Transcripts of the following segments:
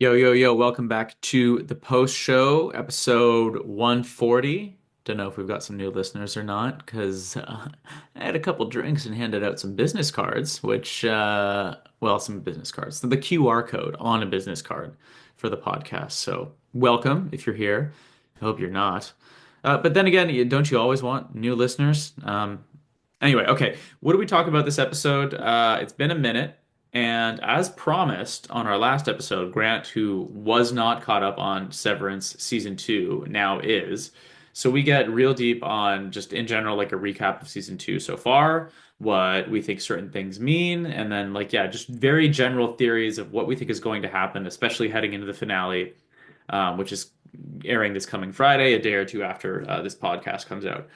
Yo, yo, yo, welcome back to the post show, episode 140. Don't know if we've got some new listeners or not, because I had a couple drinks and handed out some business cards, some business cards, the QR code on a business card for the podcast. So, welcome if you're here. I hope you're not. But then again, don't you always want new listeners? Anyway, okay. What do we talk about this episode? It's been a minute, and as promised on our last episode, Grant, who was not caught up on Severance season two, now is. So we get real deep on just in general, like a recap of season two so far, what we think certain things mean, and then just very general theories of what we think is going to happen, especially heading into the finale, which is airing this coming Friday, a day or two after this podcast comes out.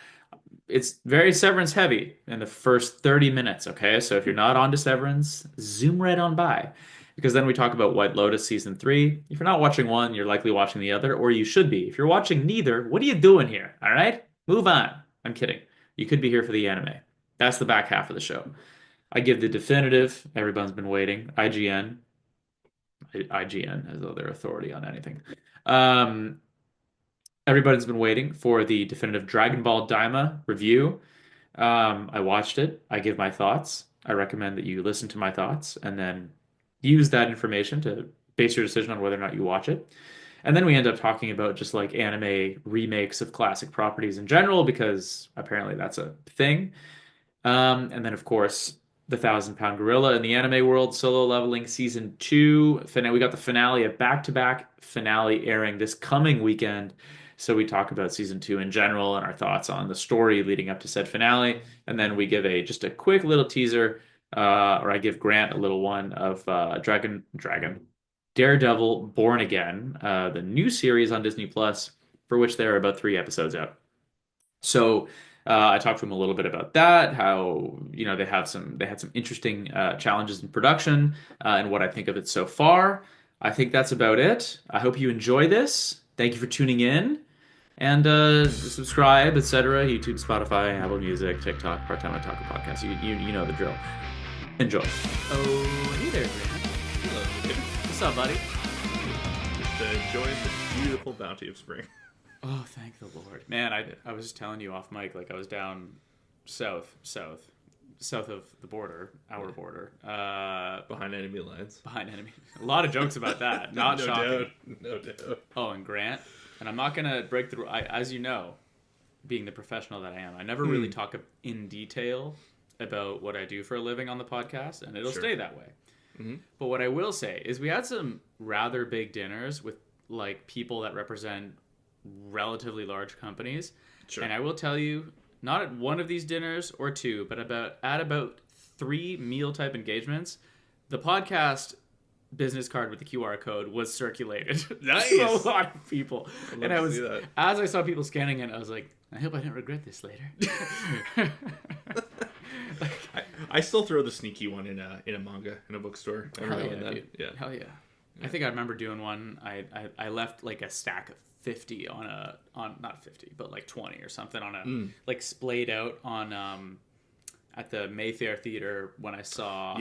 It's very Severance heavy in the first 30 minutes, okay? So if you're not on to Severance, zoom right on by. Because then we talk about White Lotus season three. If you're not watching one, you're likely watching the other, or you should be. If you're watching neither, what are you doing here? All right? Move on. I'm kidding. You could be here for the anime. That's the back half of the show. I give the definitive, everyone's been waiting, IGN, as though they're authority on anything. Um, Everybody's been waiting for the definitive Dragon Ball Daima review. I watched it. I give my thoughts. I recommend that you listen to my thoughts and then use that information to base your decision on whether or not you watch it. And then we end up talking about just like anime remakes of classic properties in general, because apparently that's a thing. And then, of course, the Thousand Pound Gorilla in the anime world, Solo Leveling Season 2. We got the finale, a back-to-back finale airing this coming weekend. So we talk about Season 2 in general and our thoughts on the story leading up to said finale. And then we give just a quick little teaser, or I give Grant a little one of Daredevil Born Again, the new series on Disney Plus, for which there are about 3 episodes out. So I talked to him a little bit about that, how they had some interesting challenges in production, and what I think of it so far. I think that's about it. I hope you enjoy this. Thank you for tuning in, and subscribe, etc. YouTube, Spotify, Apple Music, TikTok, Part Time Otaku Podcast. You know the drill. Enjoy. Oh, hey there, Grant. Hello. What's up, buddy? Just enjoying the beautiful bounty of spring. Oh, thank the Lord, man! I was just telling you off mic, like I was down south of the border, our border, Behind enemy lines. behind enemy. A lot of jokes about that. Not No shocking. doubt. No doubt. Oh, and Grant, and I'm not gonna break the. As you know, being the professional that I am, I never really talk in detail about what I do for a living on the podcast, and it'll Sure. stay that way. Mm-hmm. But what I will say is we had some rather big dinners with like people that represent relatively large companies. Sure. And I will tell you, not at one of these dinners or two, but at about 3 meal type engagements, the podcast business card with the QR code was circulated Nice. to a lot of people. I'd And love to see that. as I saw people scanning it, I was like, I hope I don't regret this later. I still throw the sneaky one in a manga in a bookstore. Hell Every now yeah, and then. dude. Yeah. Hell yeah. I think I remember doing one. I left like a stack of 50 on not 50, but like 20 or something on a like splayed out on at the Mayfair Theater when I saw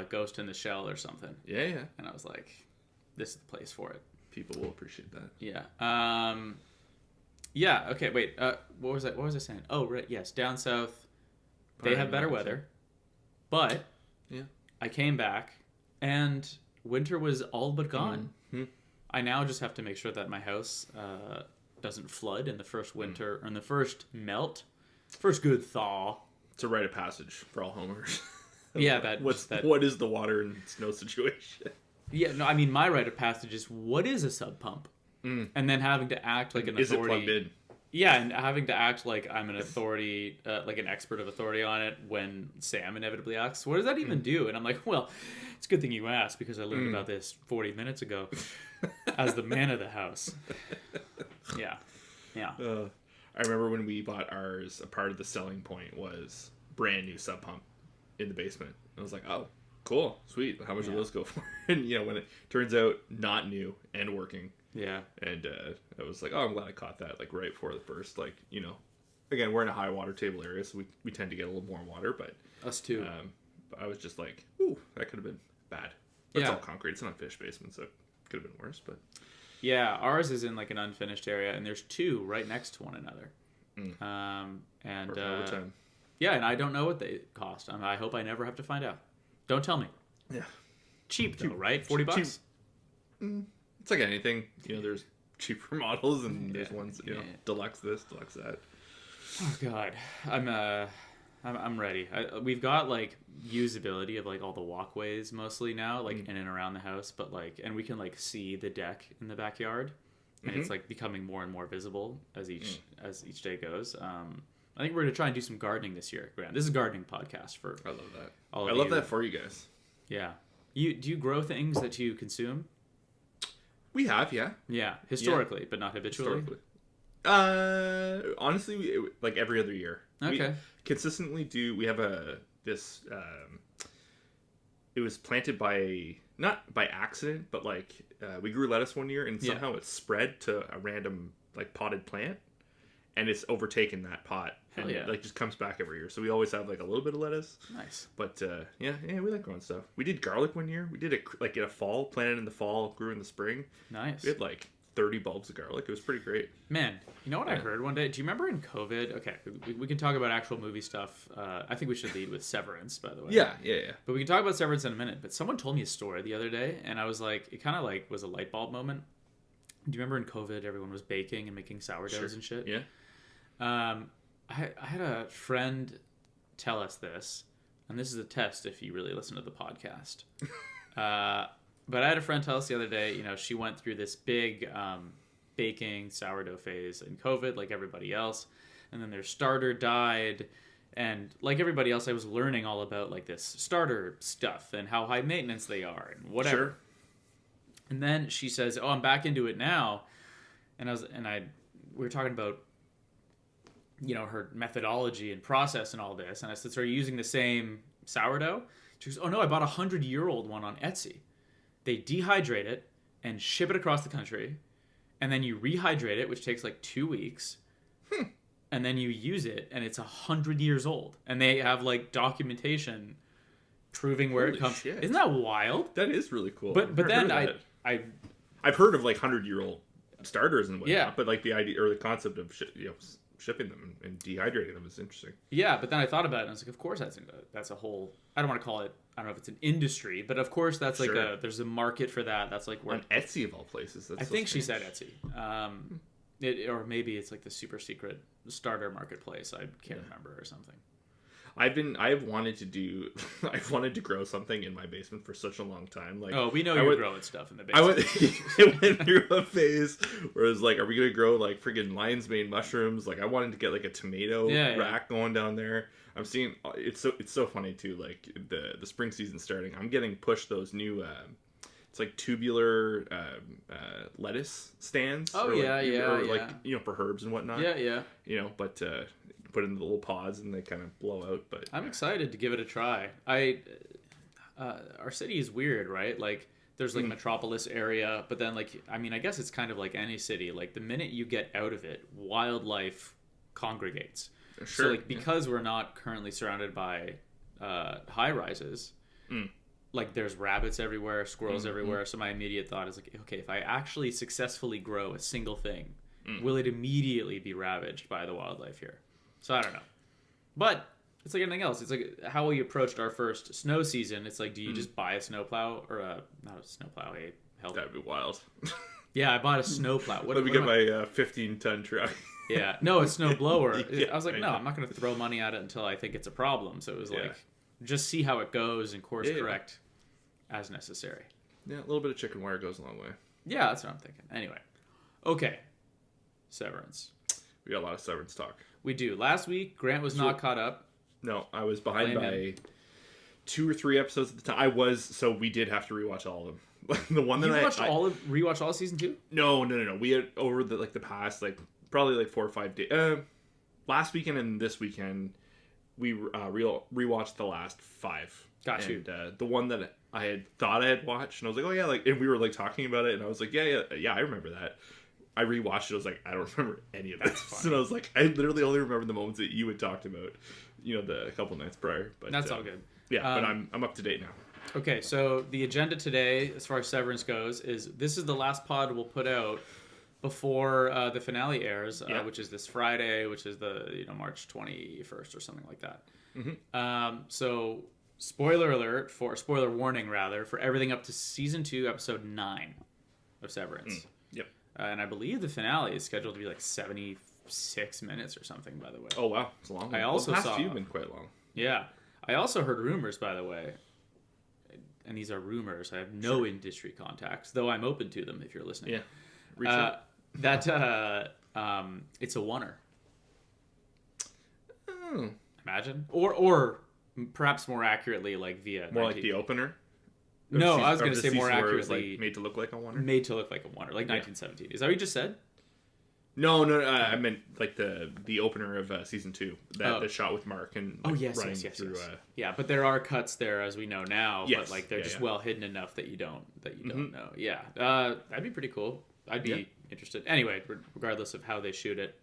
Ghost in the Shell or something. Yeah, yeah. And I was like, this is the place for it. People will appreciate that. Yeah. Yeah, okay, wait. What was I saying? Oh, right, yes, down south they have better weather. But Yeah. I came back and winter was all but gone. Mm-hmm. I now just have to make sure that my house doesn't flood in the first winter or in the first melt, first good thaw. It's a rite of passage for all homeowners. Yeah, what is the water and snow situation? Yeah, no, I mean my rite of passage is what is a sub pump, and then having to act like an Is it authority. plugged in? Yeah, and having to act like I'm an authority, like an expert of authority on it when Sam inevitably asks, what does that even do? And I'm like, well, it's a good thing you asked because I learned about this 40 minutes ago as the man of the house. Yeah. Yeah. I remember when we bought ours, a part of the selling point was brand new sub pump in the basement. I was like, oh, cool, sweet. How much do those go for? And, when it turns out not new and working. Yeah. And I was like, oh, I'm glad I caught that, like, right before the first, like, again, we're in a high water table area, so we tend to get a little more water, but Us too. but I was just like, ooh, that could have been bad. But it's all concrete. It's not a fish basement, so Could have been worse, but Yeah, ours is in like an unfinished area, and there's two right next to one another. And overtime. yeah, and I don't know what they cost. I hope I never have to find out. Don't tell me. Yeah, Cheap though, right? $40. It's like anything. There's cheaper models, and there's ones deluxe this, deluxe that. Oh God, I'm ready. We've got like usability of like all the walkways mostly now, like in and around the house, but like, and we can like see the deck in the backyard, and it's like becoming more and more visible as each day goes. I think we're gonna try and do some gardening this year, Grant. This is a gardening podcast for. I love that. I love that for you guys. Yeah, do you grow things that you consume? We have, yeah. Yeah, historically, but not habitually. Honestly, like every other year. Okay. We consistently do. We have this. It was planted not by accident, but like we grew lettuce one year, and somehow it spread to a random like potted plant, and it's overtaken that pot. Hell and yeah. it like just comes back every year. So we always have like a little bit of lettuce. Nice. But yeah, we like growing stuff. We did garlic one year. We did it like in a fall, planted in the fall, grew in the spring. Nice. We had like 30 bulbs of garlic. It was pretty great. Man, you know what I heard one day? Do you remember in COVID? Okay, we can talk about actual movie stuff. I think we should lead with Severance, by the way. Yeah. But we can talk about Severance in a minute. But someone told me a story the other day, and I was like, it kind of like was a light bulb moment. Do you remember in COVID, everyone was baking and making sourdoughs and shit? Yeah. I had a friend tell us this, and this is a test if you really listen to the podcast. But I had a friend tell us the other day, she went through this big baking sourdough phase in COVID, like everybody else. And then their starter died. And like everybody else, I was learning all about like this starter stuff and how high maintenance they are and whatever. Sure. And then she says, "Oh, I'm back into it now." And we were talking about, her methodology and process and all this. And I said, "So are you using the same sourdough?" She goes, "Oh no, I bought a 100-year-old one on Etsy. They dehydrate it and ship it across the country, and then you rehydrate it, which takes like 2 weeks, and then you use it, and it's 100 years old, and they have like documentation proving where it comes." Shit. Isn't that wild? That is really cool. But then I've heard of like 100-year-old starters and whatnot. Yeah. But like the idea or the concept of shipping them and dehydrating them is interesting. Yeah, but then I thought about it, and I was like, of course that's a whole. I don't want to call it. I don't know if it's an industry, but of course that's like there's a market for that. That's like where on Etsy of all places. That's I think she said Etsy. Or maybe it's like the super secret starter marketplace. I can't remember or something. I've wanted to grow something in my basement for such a long time. Like, we know you're growing stuff in the basement. I went through a phase where it was like, are we gonna grow like friggin' lion's mane mushrooms? Like, I wanted to get like a tomato rack going down there. I'm seeing it's so funny too. Like the spring season starting, I'm getting pushed those new it's like tubular lettuce stands. Oh like for herbs and whatnot. Yeah. But put in the little pods and they kind of blow out. But I'm excited to give it a try. Our city is weird, right? Like there's like metropolis area, but then like I guess it's kind of like any city. Like the minute you get out of it, wildlife congregates. Sure. So like because we're not currently surrounded by high rises, like there's rabbits everywhere, squirrels everywhere. So my immediate thought is like, okay, if I actually successfully grow a single thing, will it immediately be ravaged by the wildlife here? So I don't know. But it's like anything else. It's like how we approached our first snow season. It's like, do you just buy a snowplow or not a snowplow, a helmet? That'd be wild. Yeah, I bought a snowplow. Let me get my 15-ton truck. Yeah, no, a snow blower. I was like, no, I'm not going to throw money at it until I think it's a problem. So it was like, just see how it goes and course correct as necessary. Yeah, a little bit of chicken wire goes a long way. Yeah, that's what I'm thinking. Anyway, okay, Severance. We got a lot of Severance talk. We do. Last week, Grant was not caught up. No, I was behind by 2 or 3 episodes at the time. So we did have to rewatch all of them. The one that rewatched all of season 2? No. We had over the past probably 4 or 5 days. Last weekend and this weekend, we rewatched the last 5. Got you. And the one that I had thought I had watched, and I was like, oh yeah, and we were talking about it, and I was like, yeah, I remember that. I rewatched it. I was like, I don't remember any of that. And I was like, I literally only remember the moments that you had talked about, the couple nights prior. But that's all good. Yeah, but I'm up to date now. Okay, so the agenda today, as far as Severance goes, is this is the last pod we'll put out before the finale airs, Yeah. which is this Friday, which is the March 21st or something like that. Mm-hmm. So spoiler warning rather, for everything up to season 2, episode 9 of Severance. Yep. And I believe the finale is scheduled to be like 76 minutes or something. By the way. Oh wow, it's a long one. I also the past saw. few have been quite long. Yeah, I also heard rumors, by the way, and these are rumors. I have no industry contacts, though I'm open to them if you're listening. Yeah. Reach out. That it's a oneer. Oh. Imagine, or perhaps more accurately, like via More like the opener. No, I was going to say more where it was, accurately, like, made to look like a wonder. made to look like a oneer, like 1917. Is that what you just said? No. I meant like the opener of season 2. The shot with Mark and yes. through. Yeah, but there are cuts there, as we know now. Yes. But like they're just well hidden enough that you don't know. Yeah, that'd be pretty cool. I'd be interested. Anyway, regardless of how they shoot it,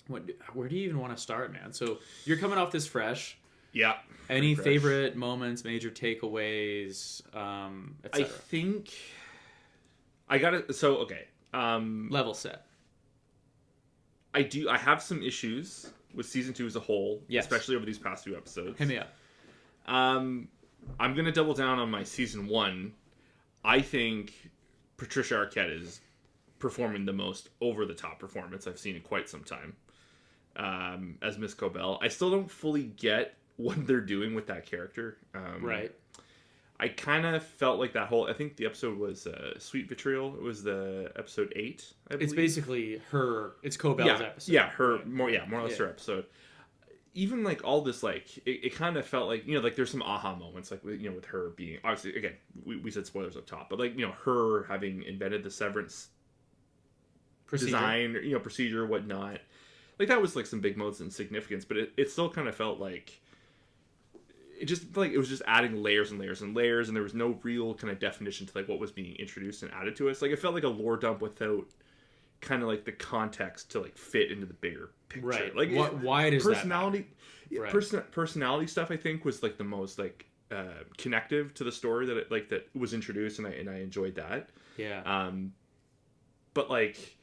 where do you even want to start, man? So you're coming off this fresh. Yeah. Any favorite moments, major takeaways, etc.? I think I got it. So okay. Level set. I have some issues with season 2 as a whole, yes. especially over these past 2 episodes. Hit me up. I'm going to double down on my season 1. I think Patricia Arquette is performing the most over-the-top performance I've seen in quite some time as Miss Cobell. I still don't fully get what they're doing with that character. Right. I kind of felt like that whole... I think the episode was Sweet Vitriol. It was the episode 8, I believe. It's basically her... It's Cobell's episode. Yeah, her... More or less her episode. Even, like, all this, like... It kind of felt like... like, there's some aha moments, like, with her being... Obviously, again, we said spoilers up top. But, like, her having invented the Severance design, procedure, whatnot. Like, that was, like, some big moments and significance. But it still kind of felt like... It just felt like it was just adding layers and layers and layers, and there was no real kind of definition to like what was being introduced and added to us. Like it felt like a lore dump without kind of like the context to like fit into the bigger picture. Right. Like why does personality, that personality stuff? I think was like the most like connective to the story that was introduced, and I enjoyed that. Yeah. But like.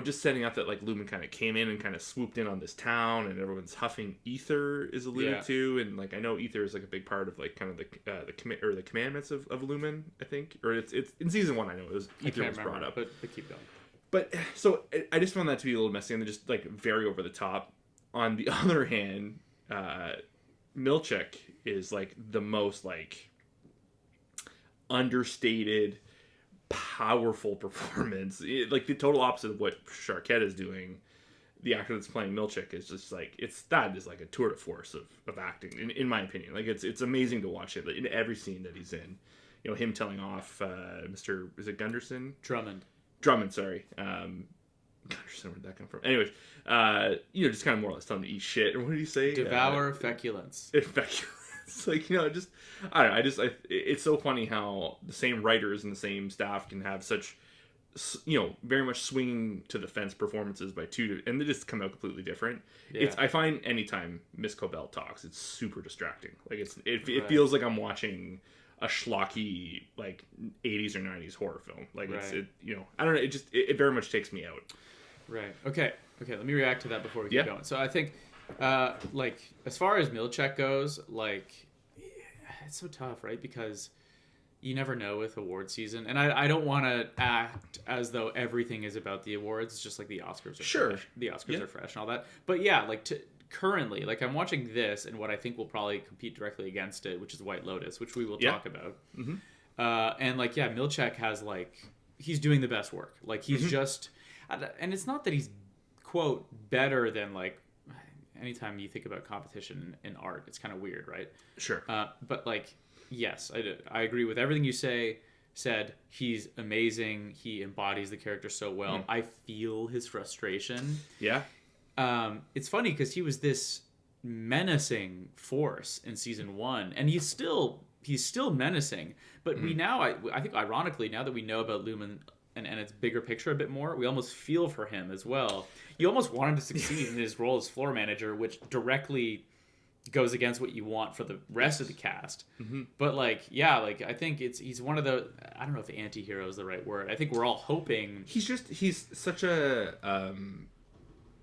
Just setting up that like Lumen kind of came in and kind of swooped in on this town, and everyone's huffing ether is alluded to, and like I know ether is like a big part of like kind of the commandments of Lumen, I think, or it's in season 1 I know it was ether was brought up, but keep going. But so I just found that to be a little messy and then just like very over the top. On the other hand, Milchek is like the most like understated, powerful performance. Like the total opposite of what Arquette is doing. The actor that's playing Milchek is just like that is like a tour de force of acting in my opinion. Like it's amazing to watch it in every scene that he's in. Him telling off Mr. is it Gunderson? Drummond, sorry. Gunderson, where did that come from? Anyways, just kind of more or less telling him to eat shit. And what did he say? Devour feculence. It's like, just, I don't know, it's so funny how the same writers and the same staff can have such, very much swinging to the fence performances by two, and they just come out completely different. Yeah. I find anytime Miss Cobell talks, it's super distracting. Like, it feels like I'm watching a schlocky, like, 80s or 90s horror film. Like, I don't know, it very much takes me out. Right. Okay, let me react to that before we keep going. So I think... like as far as Milchek goes, like it's so tough, right? Because you never know with award season, and I don't want to act as though everything is about the awards. It's just like the Oscars are fresh. The Oscars are fresh and all that. But yeah, like currently, like I'm watching this, and what I think will probably compete directly against it, which is White Lotus, which we will talk about. Mm-hmm. And like Milchek has like he's doing the best work. Like he's just, and it's not that he's quote better than like. Anytime you think about competition in art, it's kind of weird, right? Sure. But like, yes, I agree with everything you said. He's amazing. He embodies the character so well. I feel his frustration. Yeah. It's funny because he was this menacing force in season 1, and he's still menacing. But we now, I think, ironically, now that we know about Lumen and its bigger picture a bit more, we almost feel for him as well. You almost want him to succeed in his role as floor manager, which directly goes against what you want for the rest of the cast. Mm-hmm. But like, yeah, like I think he's one of the, I don't know if anti-hero is the right word. I think we're all hoping He's such a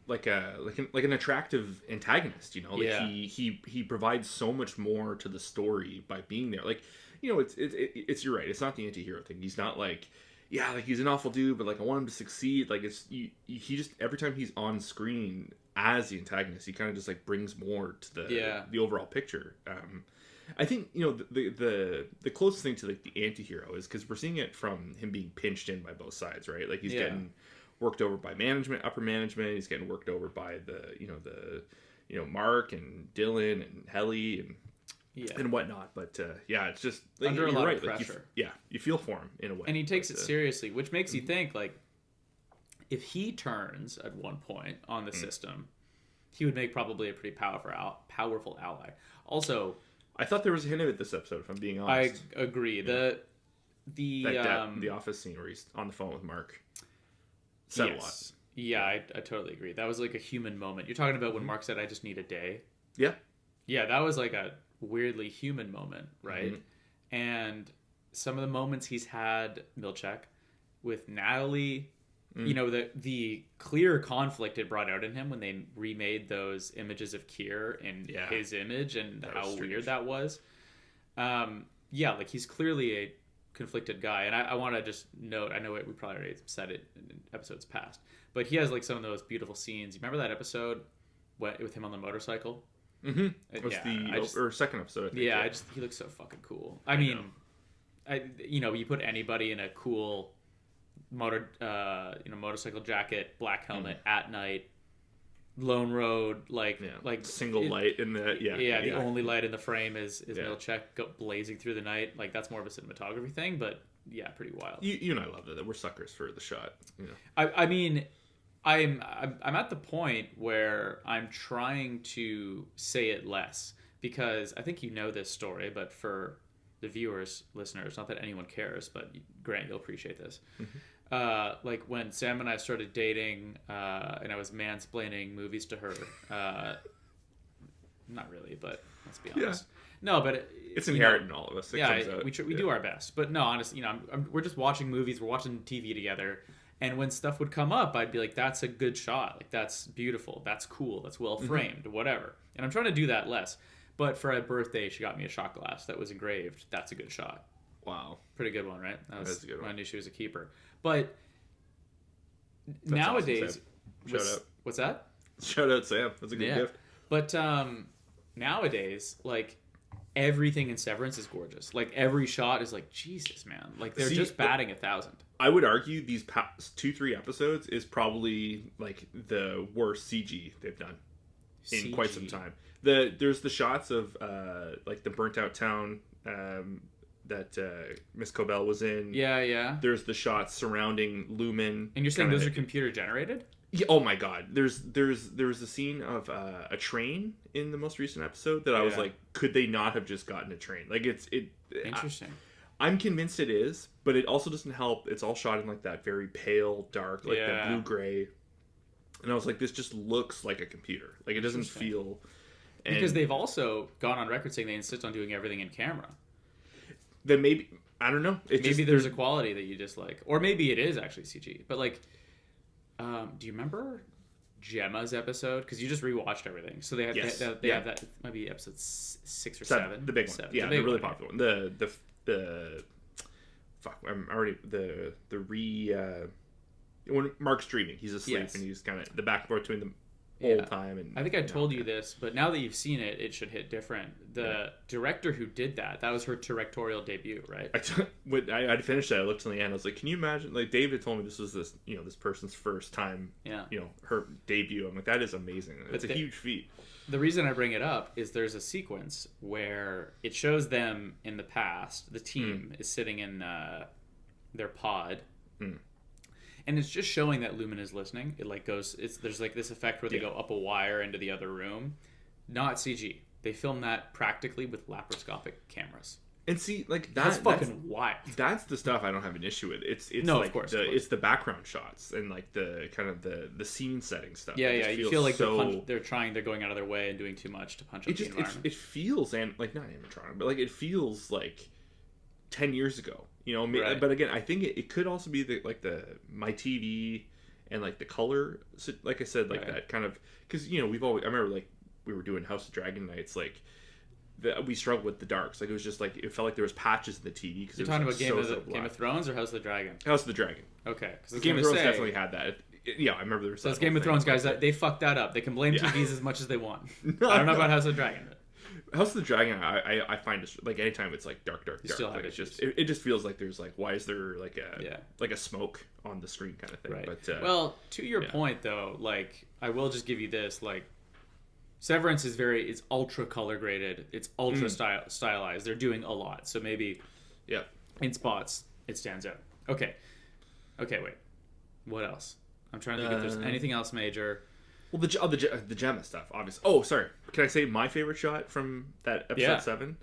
like an attractive antagonist, you know. Like Yeah. he provides so much more to the story by being there. Like, you know, it's you're right. It's not the anti-hero thing. He's not like, yeah, like he's an awful dude, but like I want him to succeed. Like he just every time he's on screen as the antagonist, he kind of just like brings more to the overall picture. I think, you know, the closest thing to like the anti-hero is because we're seeing it from him being pinched in by both sides, right? Like he's getting worked over by management, upper management. He's getting worked over by the Mark and Dylan and Helly and whatnot. But yeah, it's just like, under a you're lot right. of Like, pressure. you feel for him in a way, And he takes but, it seriously, which makes you think like if he turns at one point on the system, he would make probably a pretty powerful ally. Also, I thought there was a hint of it this episode, if I'm being honest. I agree. Yeah. The office scene where he's on the phone with Mark said a lot. Yeah, I totally agree. That was like a human moment. You're talking about when Mark said, "I just need a day." Yeah. Yeah, that was like a weirdly human moment, right? Mm-hmm. And some of the moments he's had, Milchek, with Natalie, you know, the clear conflict it brought out in him when they remade those images of Kier in his image and how weird that was. Yeah, like he's clearly a conflicted guy. And I want to just note, I know we probably already said it in episodes past, but he has like some of those beautiful scenes. You remember that episode with him on the motorcycle? Mm-hmm. It was or second episode, I think. Yeah, he looks so fucking cool. I mean, you put anybody in a cool motorcycle jacket, black helmet at night, lone road, like single light in the the only light in the frame is Milchek blazing through the night. Like that's more of a cinematography thing, but yeah, pretty wild. You and I love that. We're suckers for the shot. You know. I mean, I'm at the point where I'm trying to say it less because I think you know this story, but for the viewers, listeners, not that anyone cares, but Grant, you'll appreciate this. Mm-hmm. Like when Sam and I started dating, and I was mansplaining movies to her. Not really, but let's be honest. Yeah. No, but it's inherent in all of us. We do our best. But no, honestly, we're just watching movies. We're watching TV together. And when stuff would come up, I'd be like, that's a good shot. Like, that's beautiful. That's cool. That's well framed, whatever. And I'm trying to do that less. But for a birthday, she got me a shot glass that was engraved. That's a good shot. Wow. Pretty good one, right? That's a good one. I knew she was a keeper. But that's nowadays... Awesome, Shout out. What's that? Shout out, Sam. That's a good gift. But nowadays, like, everything in Severance is gorgeous. Like, every shot is like, Jesus, man. Like, they're just batting 1,000. I would argue these past 2-3 episodes is probably, like, the worst CG they've done in quite some time. There's the shots of, like, the burnt-out town that Miss Cobell was in. Yeah. There's the shots surrounding Lumen. And you're saying those are computer-generated? Yeah, oh my god. There was a scene of a train in the most recent episode that I was like, could they not have just gotten a train? Like interesting. I'm convinced it is, but it also doesn't help. It's all shot in like that very pale, dark, like the blue gray. And I was like, this just looks like a computer. Like it doesn't feel. Because they've also gone on record saying they insist on doing everything in camera. Then maybe I don't know. Maybe there's a quality that you just like, or maybe it is actually CG. But like, do you remember Gemma's episode? Because you just rewatched everything, so they have that might be episode 6 or 7. The big one, the really popular one. The I'm already when Mark's dreaming, he's asleep and he's kind of the back and forth between them whole time. And I think I told you this, but now that you've seen it, it should hit different. The director who did that was her directorial debut, right? I'd finished that. I looked to the end. I was like, can you imagine? Like David told me this was this person's first time. Yeah. Her debut. I'm like, that is amazing. It's a huge feat. The reason I bring it up is there's a sequence where it shows them in the past. The team is sitting in their pod. And it's just showing that Lumen is listening. It like goes. There's like this effect where they go up a wire into the other room, not CG. They film that practically with laparoscopic cameras. And see, like That's fucking wild. That's the stuff I don't have an issue with. It's no, like of course. it's the background shots and like the kind of the scene setting stuff. Yeah, yeah. You feel like they're going out of their way and doing too much to punch up the environment. It feels and like not animatronic, but like it feels like 10 years ago. You know, right. But again, I think it could also be the my TV and like the color. Like I said, like right. that kind of because I remember like we were doing House of Dragon nights like. We struggled with the darks. Like it was just like it felt like there was patches in the TV because you're talking about Game of Thrones or House of the Dragon. House of the Dragon. Okay, because Game of Thrones definitely had that. Yeah, I remember there was. Those Game of Thrones guys they fucked that up. They can blame TVs as much as they want. I don't know about House of the Dragon. House of the Dragon, I find it like anytime it's like dark. Like it's just it just feels like there's like why is there like a smoke on the screen kind of thing. Right. But well, to your point though, like I will just give you this like. Severance it's ultra color graded. It's ultra stylized. They're doing a lot. So maybe in spots it stands out. Okay, wait. What else? I'm trying to think if there's anything else major. Well, the Gemma stuff, obviously. Oh, sorry. Can I say my favorite shot from that episode 7?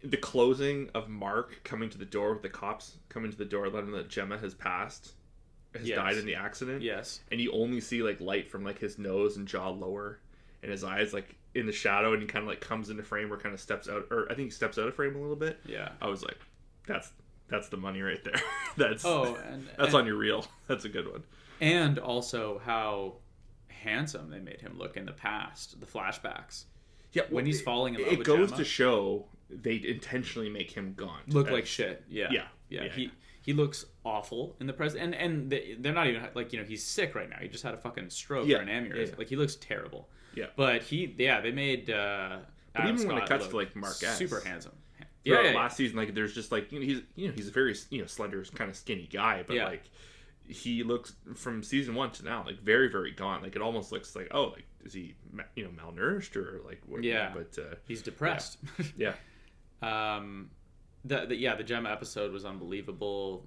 The closing of Mark coming to the door with the cops coming to the door, letting that Gemma has died in the accident. Yes. And you only see like light from like his nose and jaw lower. And his eyes like in the shadow, and he kind of like comes into frame or kind of steps out, or I think he steps out of frame a little bit. Yeah, I was like, that's the money right there. that's and on your reel. That's a good one. And also how handsome they made him look in the past, the flashbacks. Yeah, when he's falling in love with goes Gemma, to show they intentionally make him gaunt, look like shit. Yeah. He looks awful in the present, and they're not even like he's sick right now. He just had a fucking stroke or an aneurysm. Yeah. Like he looks terrible. Yeah, but they made. But even Scott when it cuts to like Mark S, super handsome. Last season, like there's just like he's a very slender, kind of skinny guy, but like he looks from season 1 to now like very very gaunt. Like it almost looks like is he malnourished or like what? Yeah, but he's depressed. Yeah. The Gemma episode was unbelievable.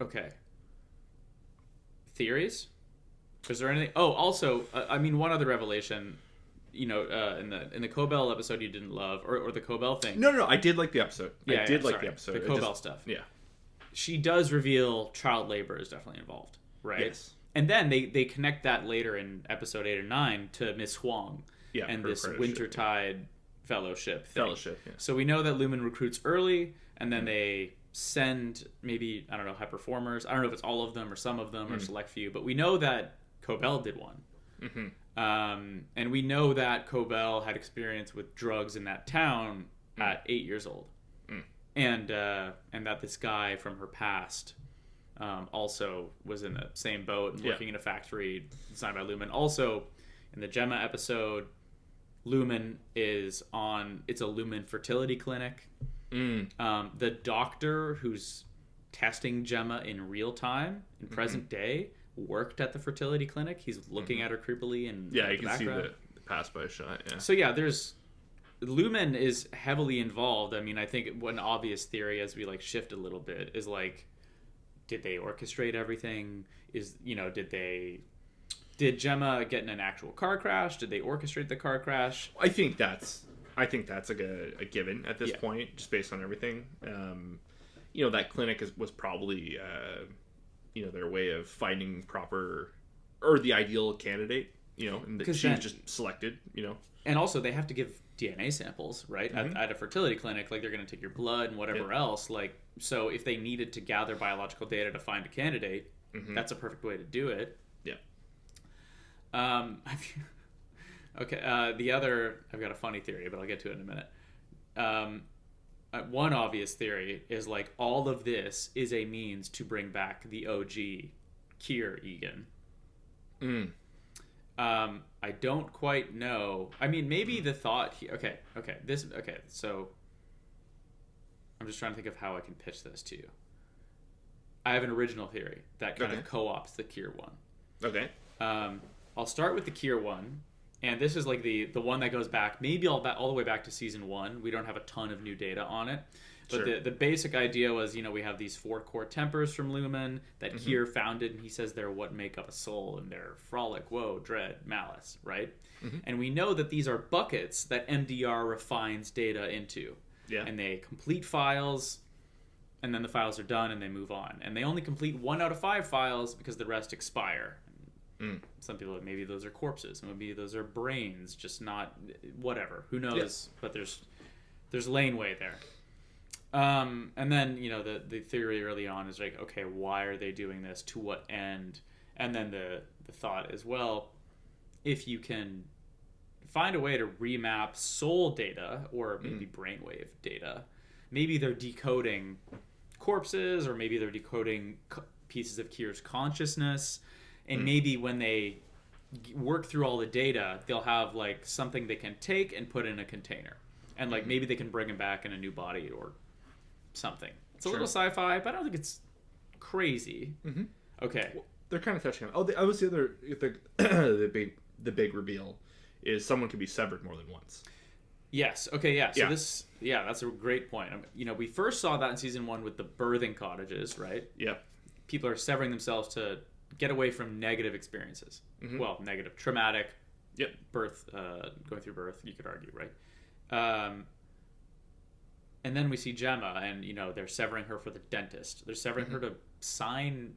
Okay. Theories? Is there anything? Oh, also, one other revelation. In the Cobell episode you didn't love, or the Cobell thing. No, I did like the episode. The episode. The Cobell stuff. Yeah. She does reveal child labor is definitely involved, right? Yes. And then they connect that later in episode 8 or 9 to Miss Huang and this Wintertide fellowship thing. Yeah. So we know that Lumen recruits early, and then they send maybe, I don't know, high performers. I don't know if it's all of them or some of them or select few, but we know that Cobell did one. Mm-hmm. And we know that Cobell had experience with drugs in that town at 8 years old. And that this guy from her past also was in the same boat and working in a factory designed by Lumen. Also, in the Gemma episode, Lumen it's a Lumen fertility clinic. The doctor who's testing Gemma in real time, in present day, worked at the fertility clinic. He's looking at her creepily and you can background. See the pass by shot. Yeah. So Lumen is heavily involved. I mean, I think one obvious theory as we shift a little bit is did they orchestrate everything? Did Gemma get in an actual car crash? Did they orchestrate the car crash? I think that's a given at this point, just based on everything. That clinic was probably their way of finding proper or the ideal candidate. And that she was just selected. And also they have to give DNA samples, right? At a fertility clinic, they're going to take your blood and whatever else. So if they needed to gather biological data to find a candidate, that's a perfect way to do it. Yeah. Okay. I've got a funny theory, but I'll get to it in a minute. One obvious theory is all of this is a means to bring back the OG Kier Egan. I don't quite know. I mean, maybe the thought. So I'm just trying to think of how I can pitch this to you. I have an original theory that kind of co-ops the Kier one. Okay. I'll start with the Kier one, and this is the one that goes back maybe all the way back to season 1. We don't have a ton of new data on it. But the basic idea was, we have these 4 core tempers from Lumen that Kier founded, and he says they're what make up a soul, and they're frolic, woe, dread, malice, right? And we know that these are buckets that MDR refines data into. Yeah. And they complete files, and then the files are done, and they move on. And they only complete 1 out of 5 files because the rest expire. Some people, maybe those are corpses, maybe those are brains, just not whatever. Who knows? Yeah. But there's laneway there. And then, you know, the theory early on is like, okay, why are they doing this? To what end? And then the thought as well, if you can find a way to remap soul data or maybe brainwave data, maybe they're decoding corpses, or maybe they're decoding pieces of Kier's consciousness, and maybe when they work through all the data, they'll have like something they can take and put in a container, and like maybe they can bring him back in a new body or something. It's a little sci-fi, but I don't think it's crazy. Okay, well, they're kind of touching on. Oh, I was the other the big reveal is someone can be severed more than once. Yes. Okay. Yeah. So that's a great point. You know, we first saw that in season 1 with the birthing cottages, right? Yep. People are severing themselves to get away from negative experiences. Well, negative, traumatic. Yep. Birth, going through birth, you could argue, right? And then we see Gemma, and you know they're severing her for the dentist. They're severing her to sign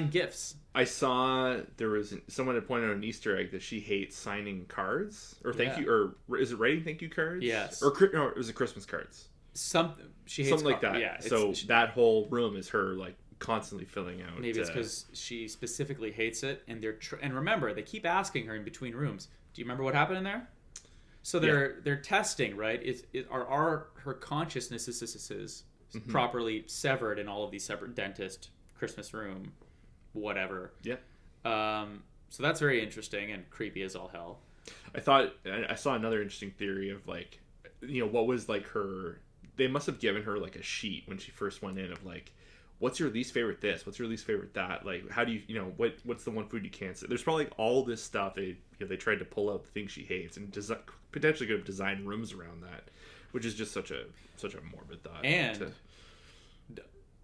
gifts. I saw there was someone had pointed out an Easter egg that she hates signing cards or thank you, or is it writing thank you cards? Yes. Or no, it was Christmas cards. She hates something like that. Yeah. So that whole room is her like constantly filling out. Maybe it's because she specifically hates it, and and remember they keep asking her in between rooms. Do you remember what happened in there? So they're testing, right? Are her consciousnesses properly severed in all of these separate dentist, Christmas room, whatever. Yeah. So that's very interesting and creepy as all hell. I saw another interesting theory of like, you know, what was like her. They must have given her like a sheet when she first went in of like, what's your least favorite this? What's your least favorite that? Like, how do you know, what's the one food you can't say? There's probably like all this stuff. They tried to pull out the things she hates and potentially could have designed rooms around that, which is just such a morbid thought. And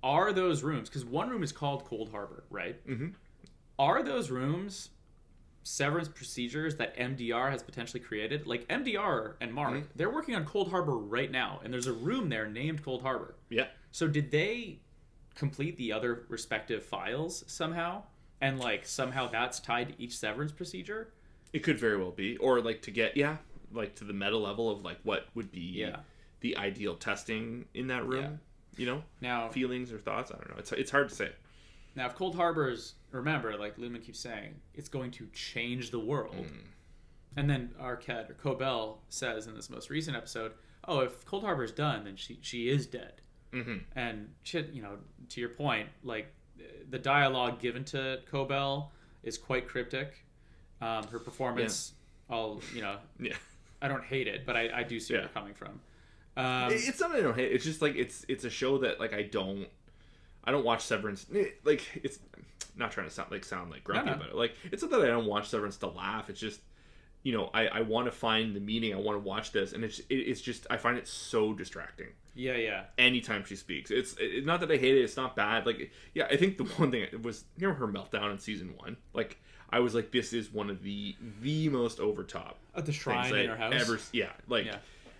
are those rooms, because one room is called Cold Harbor, right? Are those rooms severance procedures that MDR has potentially created? Like MDR and Mark, they're working on Cold Harbor right now, and there's a room there named Cold Harbor. Yeah. So did they complete the other respective files somehow, and like somehow that's tied to each severance procedure? It could very well be, or like to get like to the meta level of like what would be the ideal testing in that room. You know, now feelings or thoughts. I don't know. It's hard to say. Now, if Cold Harbor's, remember, like Lumen keeps saying, it's going to change the world. And then Arquette or Cobell says in this most recent episode, oh, if Cold Harbor's done, then she is dead. And shit, you know, to your point, like the dialogue given to Cobell is quite cryptic. Her performance, I don't hate it, but I do see where you're coming from. It's not that I don't hate it. It's just like it's a show that like I don't watch Severance. Like it's not trying to sound like grumpy about it. Like it's not that I don't watch Severance to laugh. It's just, you know, I want to find the meaning. I want to watch this, and it's just I find it so distracting. Yeah. Anytime she speaks, it's not that I hate it. It's not bad. Like I think the one thing was, you know, her meltdown in season 1. Like I was like, this is one of the most overtop at the shrine in her house ever.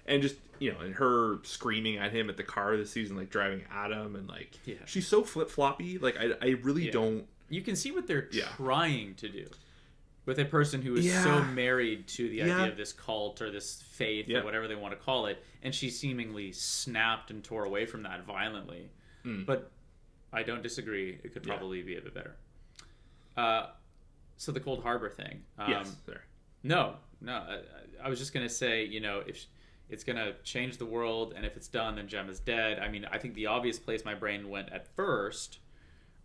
And just, you know, and her screaming at him at the car this season, like driving at him, and like she's so flip-floppy. Like I really don't. You can see what they're trying to do with a person who is so married to the idea of this cult or this faith or whatever they want to call it, and she seemingly snapped and tore away from that violently. But I don't disagree. It could probably be a bit better. So the Cold Harbor thing. No. I was just gonna say, you know, if it's gonna change the world, and if it's done, then Gemma's dead. I mean, I think the obvious place my brain went at first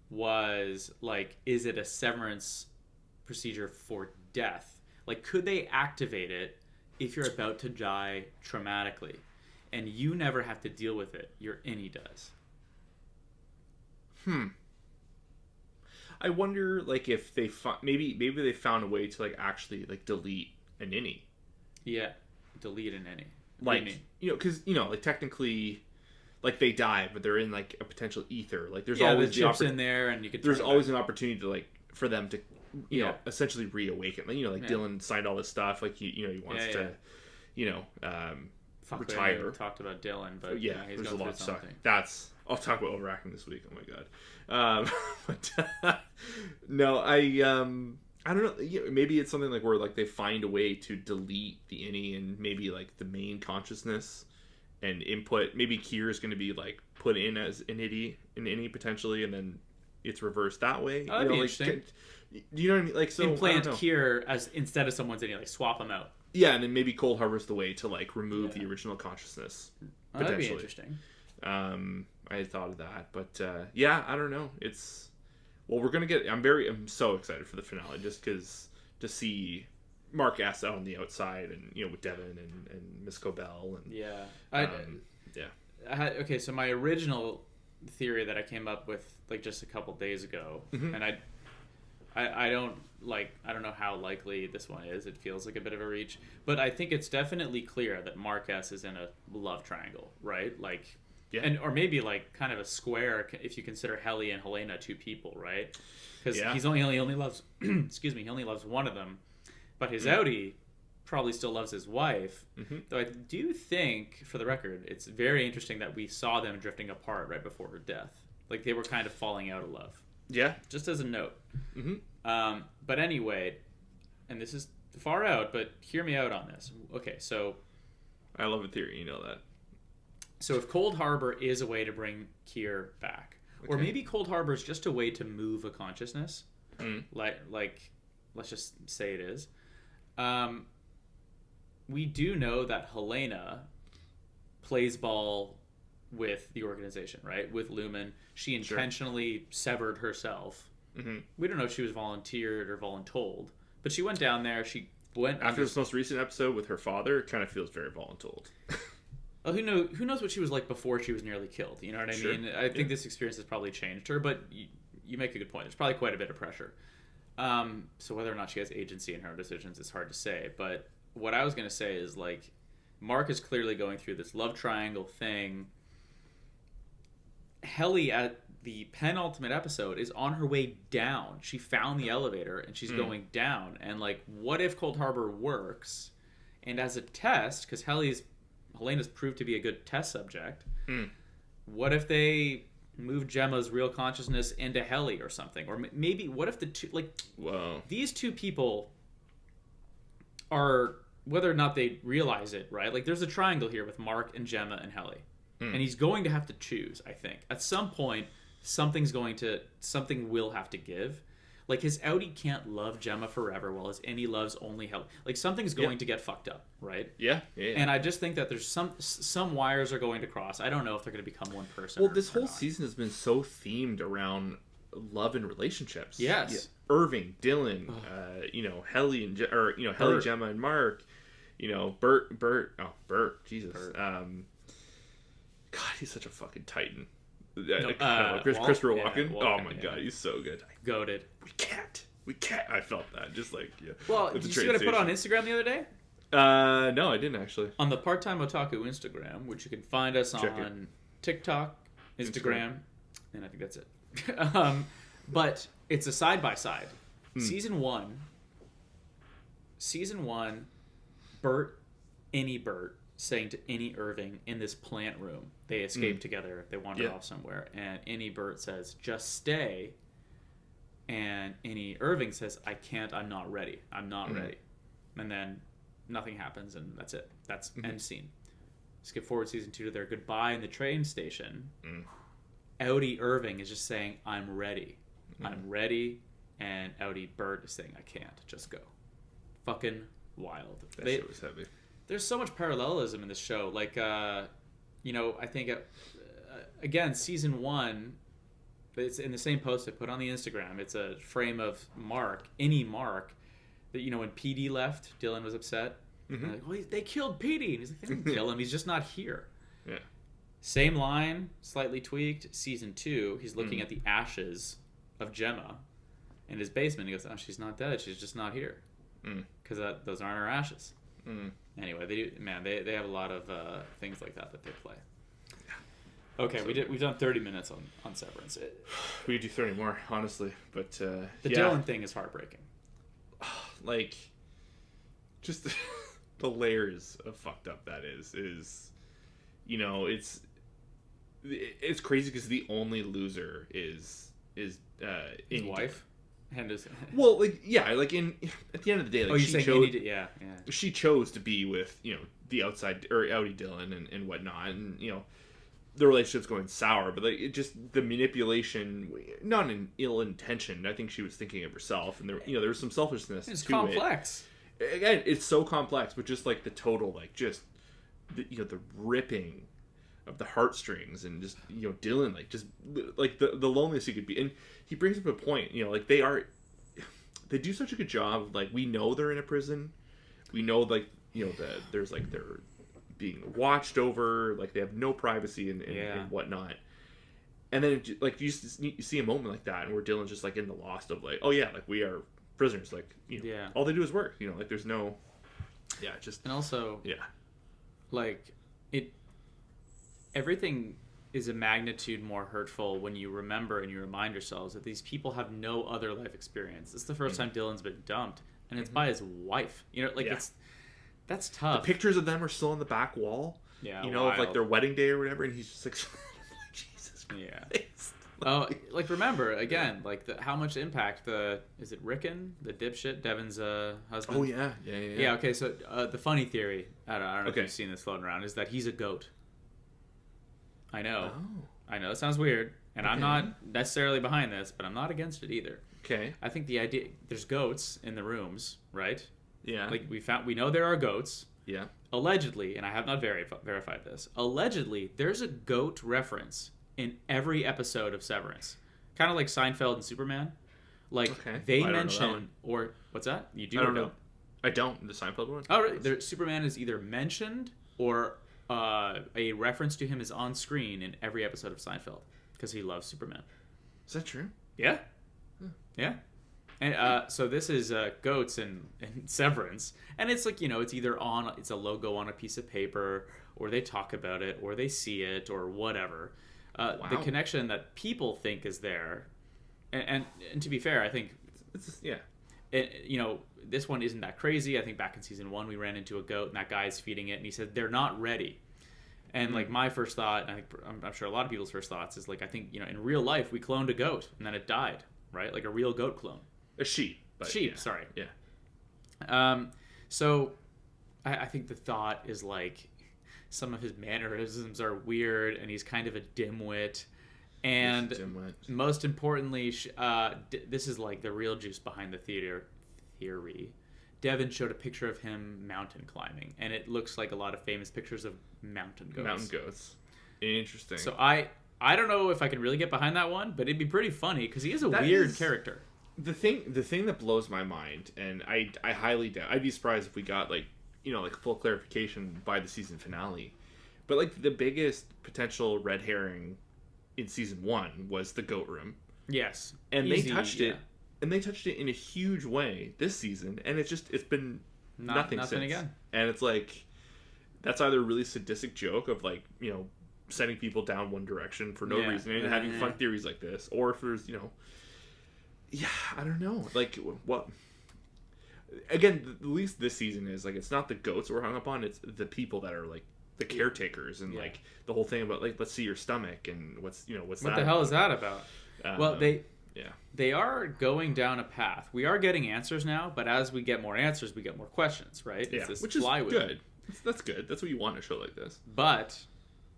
was like, is it a severance procedure for death? Like, could they activate it if you're about to die traumatically, and you never have to deal with it? Your innie does. I wonder, like, if they maybe they found a way to like actually like delete an innie. Yeah, delete an innie. Like, you know, because, you know, like technically, like they die, but they're in like a potential ether. Like there's always the chips in there, and you could. There's always an opportunity to like for them to, you know, essentially reawaken. Like, you know, like Dylan signed all this stuff. Like he wants to, you know, retire. Talked about Dylan, but Yeah, he's there's a going lot of through stuff. something. I'll talk about overacting this week. Oh my god. But no, I don't know. Maybe it's something like where like they find a way to delete the innie and maybe like the main consciousness and input. Maybe Kier is going to be like put in as an innie potentially, and then it's reversed that way. Oh, that'd be interesting. Do you know what I mean? Like, so implant Kier as instead of someone's innie, like swap them out. Yeah, and then maybe Cold Harbor's the way to like remove the original consciousness. Oh, that'd be interesting. I had thought of that, but yeah, I don't know. It's we're gonna get. I'm so excited for the finale just because to see Mark S out on the outside and with Devin and Miss Cobell and okay, so my original theory that I came up with like just a couple days ago, and I don't know how likely this one is. It feels like a bit of a reach, but I think it's definitely clear that Mark S is in a love triangle, right? Like, or maybe like kind of a square if you consider Helly and Helena two people, right? Because he only loves excuse me, he only loves one of them, but his outie probably still loves his wife. Though I do think, for the record, it's very interesting that we saw them drifting apart right before her death. Like they were kind of falling out of love. Yeah, just as a note. But anyway, and this is far out, but hear me out on this. Okay, so I love a theory, you know that. So if Cold Harbor is a way to bring Kier back, or maybe Cold Harbor is just a way to move a consciousness, like let's just say it is. We do know that Helena plays ball with the organization, right? With Lumen. She intentionally severed herself. We don't know if she was volunteered or voluntold, but she went down there. She went after this most recent episode with her father. It kind of feels very voluntold. Well, who knows what she was like before she was nearly killed? You know what I mean? I think this experience has probably changed her, but you make a good point. There's probably quite a bit of pressure. So whether or not she has agency in her decisions is hard to say. But what I was going to say is, like, Mark is clearly going through this love triangle thing. Helly at the penultimate episode is on her way down. She found the elevator and she's going down. And like, what if Cold Harbor works? And as a test, because Helena's proved to be a good test subject. What if they move Gemma's real consciousness into Helly or something? Or maybe what if the two, like, these two people are, whether or not they realize it, right? Like, there's a triangle here with Mark and Gemma and Helly. And he's going to have to choose, I think. At some point, something will have to give. Like, his outie can't love Gemma forever while his innie loves only Helly. Like, something's going to get fucked up, right? Yeah. And I just think that there's some wires are going to cross. I don't know if they're going to become one person. Well, this whole season has been so themed around love and relationships. Yes. Yeah. Irving, Dylan, Helly and Helly, Gemma, and Mark. Bert. Jesus. Bert. God, he's such a fucking titan. Christopher Walken. Oh my god, he's so good. Goated. We can't. I felt that. Just like, Well, did you see what I put on Instagram the other day? No, I didn't actually. On the Part-Time Otaku Instagram, which you can find us on TikTok, Instagram, and I think that's it. But it's a side-by-side. Season 1, Bert, saying to Innie Irving in this plant room. They escape together. They wander off somewhere. And Innie Bert says, just stay. And Innie Irving says, I can't. I'm not ready. I'm not ready. And then nothing happens, and that's it. That's end scene. Skip forward season 2 to their goodbye in the train station. Outie Irving is just saying, I'm ready. I'm ready. And Outie Bert is saying, I can't. Just go. Fucking wild. That shit was heavy. There's so much parallelism in this show. Like, I think, again, season 1, it's in the same post I put on the Instagram. It's a frame of Innie Mark, that, when PD left, Dylan was upset. Like, well, they killed PD. And he's like, they didn't kill him. He's just not here. Yeah. Same line, slightly tweaked. Season 2, he's looking at the ashes of Gemma in his basement. He goes, oh, she's not dead. She's just not here. Because those aren't her ashes. Anyway, they have a lot of things like that they play. Okay, we've done 30 minutes on Severance. We could do 30 more, honestly, but the Dylan thing is heartbreaking. Like, just the layers of fucked up that is, you know, it's crazy because the only loser is His Indy. wife? And his... Well, like, yeah, like at the end of the day, like, Oh, you saying Indy? Yeah. she chose to be with, you know, the outside or Outie Dillon and whatnot, and, you know, the relationship's going sour, but like, it just, the manipulation, not an ill intention. I think she was thinking of herself, and there was some selfishness. It's to complex. Again, it's so complex, but just like the total, like, just the ripping of the heartstrings, and just, you know, Dylan, like, just like the loneliness he could be. And he brings up a point, you know, like, they do such a good job. Like, we know they're in a prison, we know, like, you know, that there's, like, they're being watched over, like, they have no privacy and whatnot. And then like you see a moment like that, and where Dylan's just like in the lost of, like, oh yeah, like, we are prisoners, like, you know, all they do is work, you know, like, there's no, just, and also, like, everything is a magnitude more hurtful when you remember and you remind yourselves that these people have no other life experience. It's the first time Dylan's been dumped, and it's by his wife. You know, like, that's tough. The pictures of them are still on the back wall. Yeah, you know, of, like, their wedding day or whatever, and he's just like, Jesus Christ. Oh, like, remember again, like, how much impact is it Rickon, the dipshit, Devin's husband? Oh yeah. Yeah. Okay, so the funny theory, I don't know if you've seen this floating around, is that he's a goat. I know. Oh. I know it sounds weird, and I'm not necessarily behind this, but I'm not against it either. Okay. I think the idea, there's goats in the rooms, right? Yeah. Like, we know there are goats. Yeah. Allegedly, and I have not verified this, allegedly there's a goat reference in every episode of Severance. Kind of like Seinfeld and Superman. Like, they mention, or what's that? You do I or don't know. don't? I don't. The Seinfeld one? Oh, right. Superman is either mentioned or a reference to him is on screen in every episode of Seinfeld because he loves Superman. Is that true? Yeah. Yeah. And so this is goats and Severance, and it's like, you know, it's either it's a logo on a piece of paper, or they talk about it, or they see it, or whatever. The connection that people think is there, and to be fair, I think you know, this one isn't that crazy. I think back in season 1 we ran into a goat, and that guy's feeding it, and he said they're not ready. And like, my first thought, and I think I'm sure a lot of people's first thoughts, is like, I think, you know, in real life we cloned a goat and then it died, right? Like a real goat clone. A sheep. Sorry. Yeah. So I think the thought is, like, some of his mannerisms are weird, and he's kind of a dimwit. And most importantly, this is like the real juice behind the theory. Devin showed a picture of him mountain climbing, and it looks like a lot of famous pictures of mountain goats. Mountain goats. Interesting. So I don't know if I can really get behind that one, but it'd be pretty funny because he is a weird character. The thing that blows my mind, and I highly doubt, I'd be surprised if we got, like, you know, like, full clarification by the season finale, but, like, the biggest potential red herring in season 1 was the goat room. Yes. And they touched it, and they touched it in a huge way this season, and it's been nothing since. Again. And it's like, that's either a really sadistic joke of, like, you know, sending people down one direction for no reason and having fun theories like this, or if there's, you know, I don't know, like, what, again, at least this season is, like, it's not the goats that we're hung up on, it's the people that are, like, the caretakers, and like, the whole thing about, like, let's see your stomach, and what's what that the hell is that about? Well, they are going down a path. We are getting answers now, but as we get more answers, we get more questions, right? Yeah, it's this which is flywheel. good. That's good. That's what you want in a show like this. But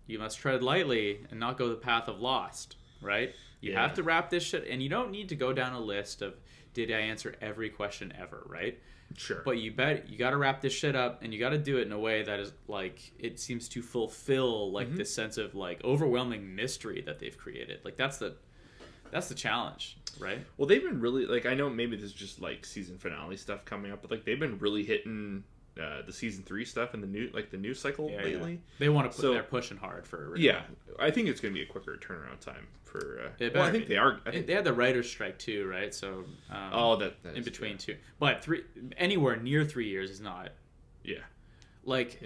you must tread lightly and not go the path of Lost, right? You have to wrap this shit, and you don't need to go down a list of, did I answer every question ever, right? Sure. But you got to wrap this shit up, and you got to do it in a way that is, like, it seems to fulfill, like, this sense of, like, overwhelming mystery that they've created. Like, that's the challenge, right? Well, they've been really, like, I know maybe this is just, like, season finale stuff coming up, but, like, they've been really hitting the season 3 stuff and the new cycle lately. Yeah. They want to they're pushing hard for I think it's going to be a quicker turnaround time for. I think they are. They had the writer's strike too, right? So that in between two, but anywhere near 3 years is not. Yeah. Like,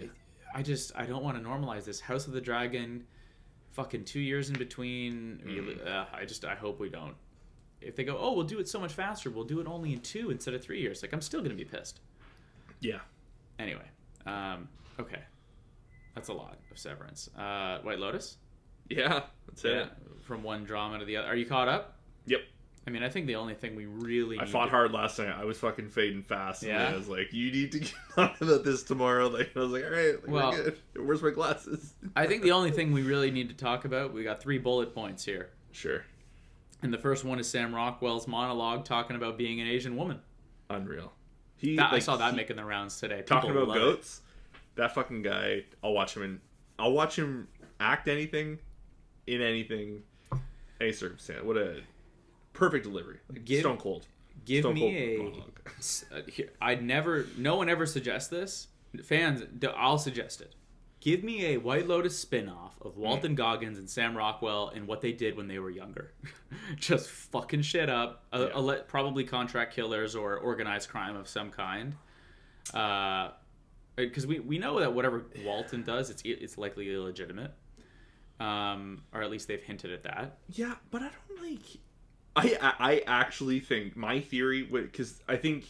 I don't want to normalize this. House of the Dragon, fucking 2 years in between. I hope we don't. If they go, oh, we'll do it so much faster, we'll do it only in 2 instead of 3 years. Like, I'm still gonna be pissed. Yeah. Anyway, Okay, that's a lot of Severance. White Lotus. Yeah, that's it. From one drama to the other. Are you caught up? Yep. I mean, I think the only thing we really I fought hard last night. I was fucking fading fast. Yeah. I was like, you need to get on about this tomorrow. Like, I was like, all right, like, well, we're good. Where's my glasses? I think the only thing we really need to talk about, we got 3 bullet points here. Sure. And the first one is Sam Rockwell's monologue talking about being an Asian woman. Unreal. I saw that making the rounds today. Talking about goats, that fucking guy. I'll watch him act anything, in anything, any circumstance. What a perfect delivery. Like, Stone Cold. Give me no one ever suggests this. Fans, I'll suggest it. Give me a White Lotus spin-off of Walton Goggins and Sam Rockwell and what they did when they were younger. Just fucking shit up. Probably contract killers or organized crime of some kind. Because we know that whatever Walton does, it's likely illegitimate. Or at least they've hinted at that. Yeah, but I don't like... I actually think, my theory, because I think...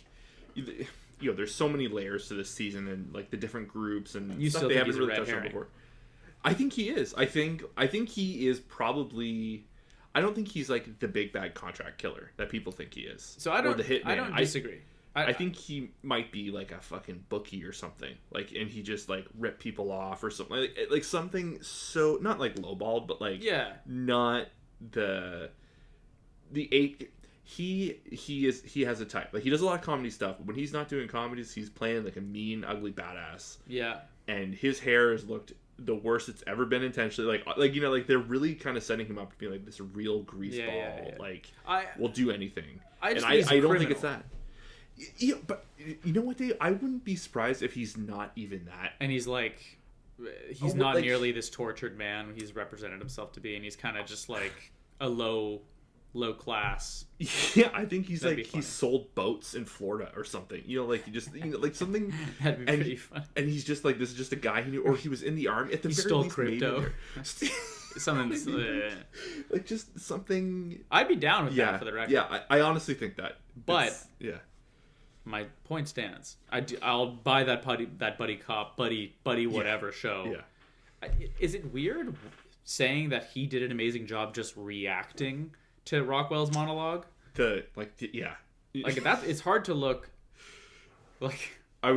there's so many layers to this season and like the different groups and stuff they haven't really touched on before. I think he is. I think he is probably. I don't think he's like the big bad contract killer that people think he is. So I don't. Or the hitman. I don't disagree. I think he might be like a fucking bookie or something. Like, and he just like ripped people off or something. Like something so not like lowballed, but like not the eight. He has a type. Like, he does a lot of comedy stuff, but when he's not doing comedies, he's playing like a mean, ugly badass. Yeah. And his hair has looked the worst it's ever been intentionally. Like they're really kind of setting him up to be like this real greaseball. Like, will do anything. I don't think it's that. Yeah, but you know what, Dave? I wouldn't be surprised if he's not even that. And he's like, he's not like, nearly this tortured man he's represented himself to be, and he's kind of just like a low class. Yeah, I think he's like he sold boats in Florida or something. Like he just like something. That'd be pretty fun. And he's just like, this is just a guy who knew, or he was in the army at the he very stole least. Crypto. Something like just something. I'd be down with that for the record. Yeah, I honestly think that. But my point stands. I'll buy that buddy cop buddy whatever show. Yeah. Is it weird saying that he did an amazing job just reacting to Rockwell's monologue? Like that's it's hard to look like. We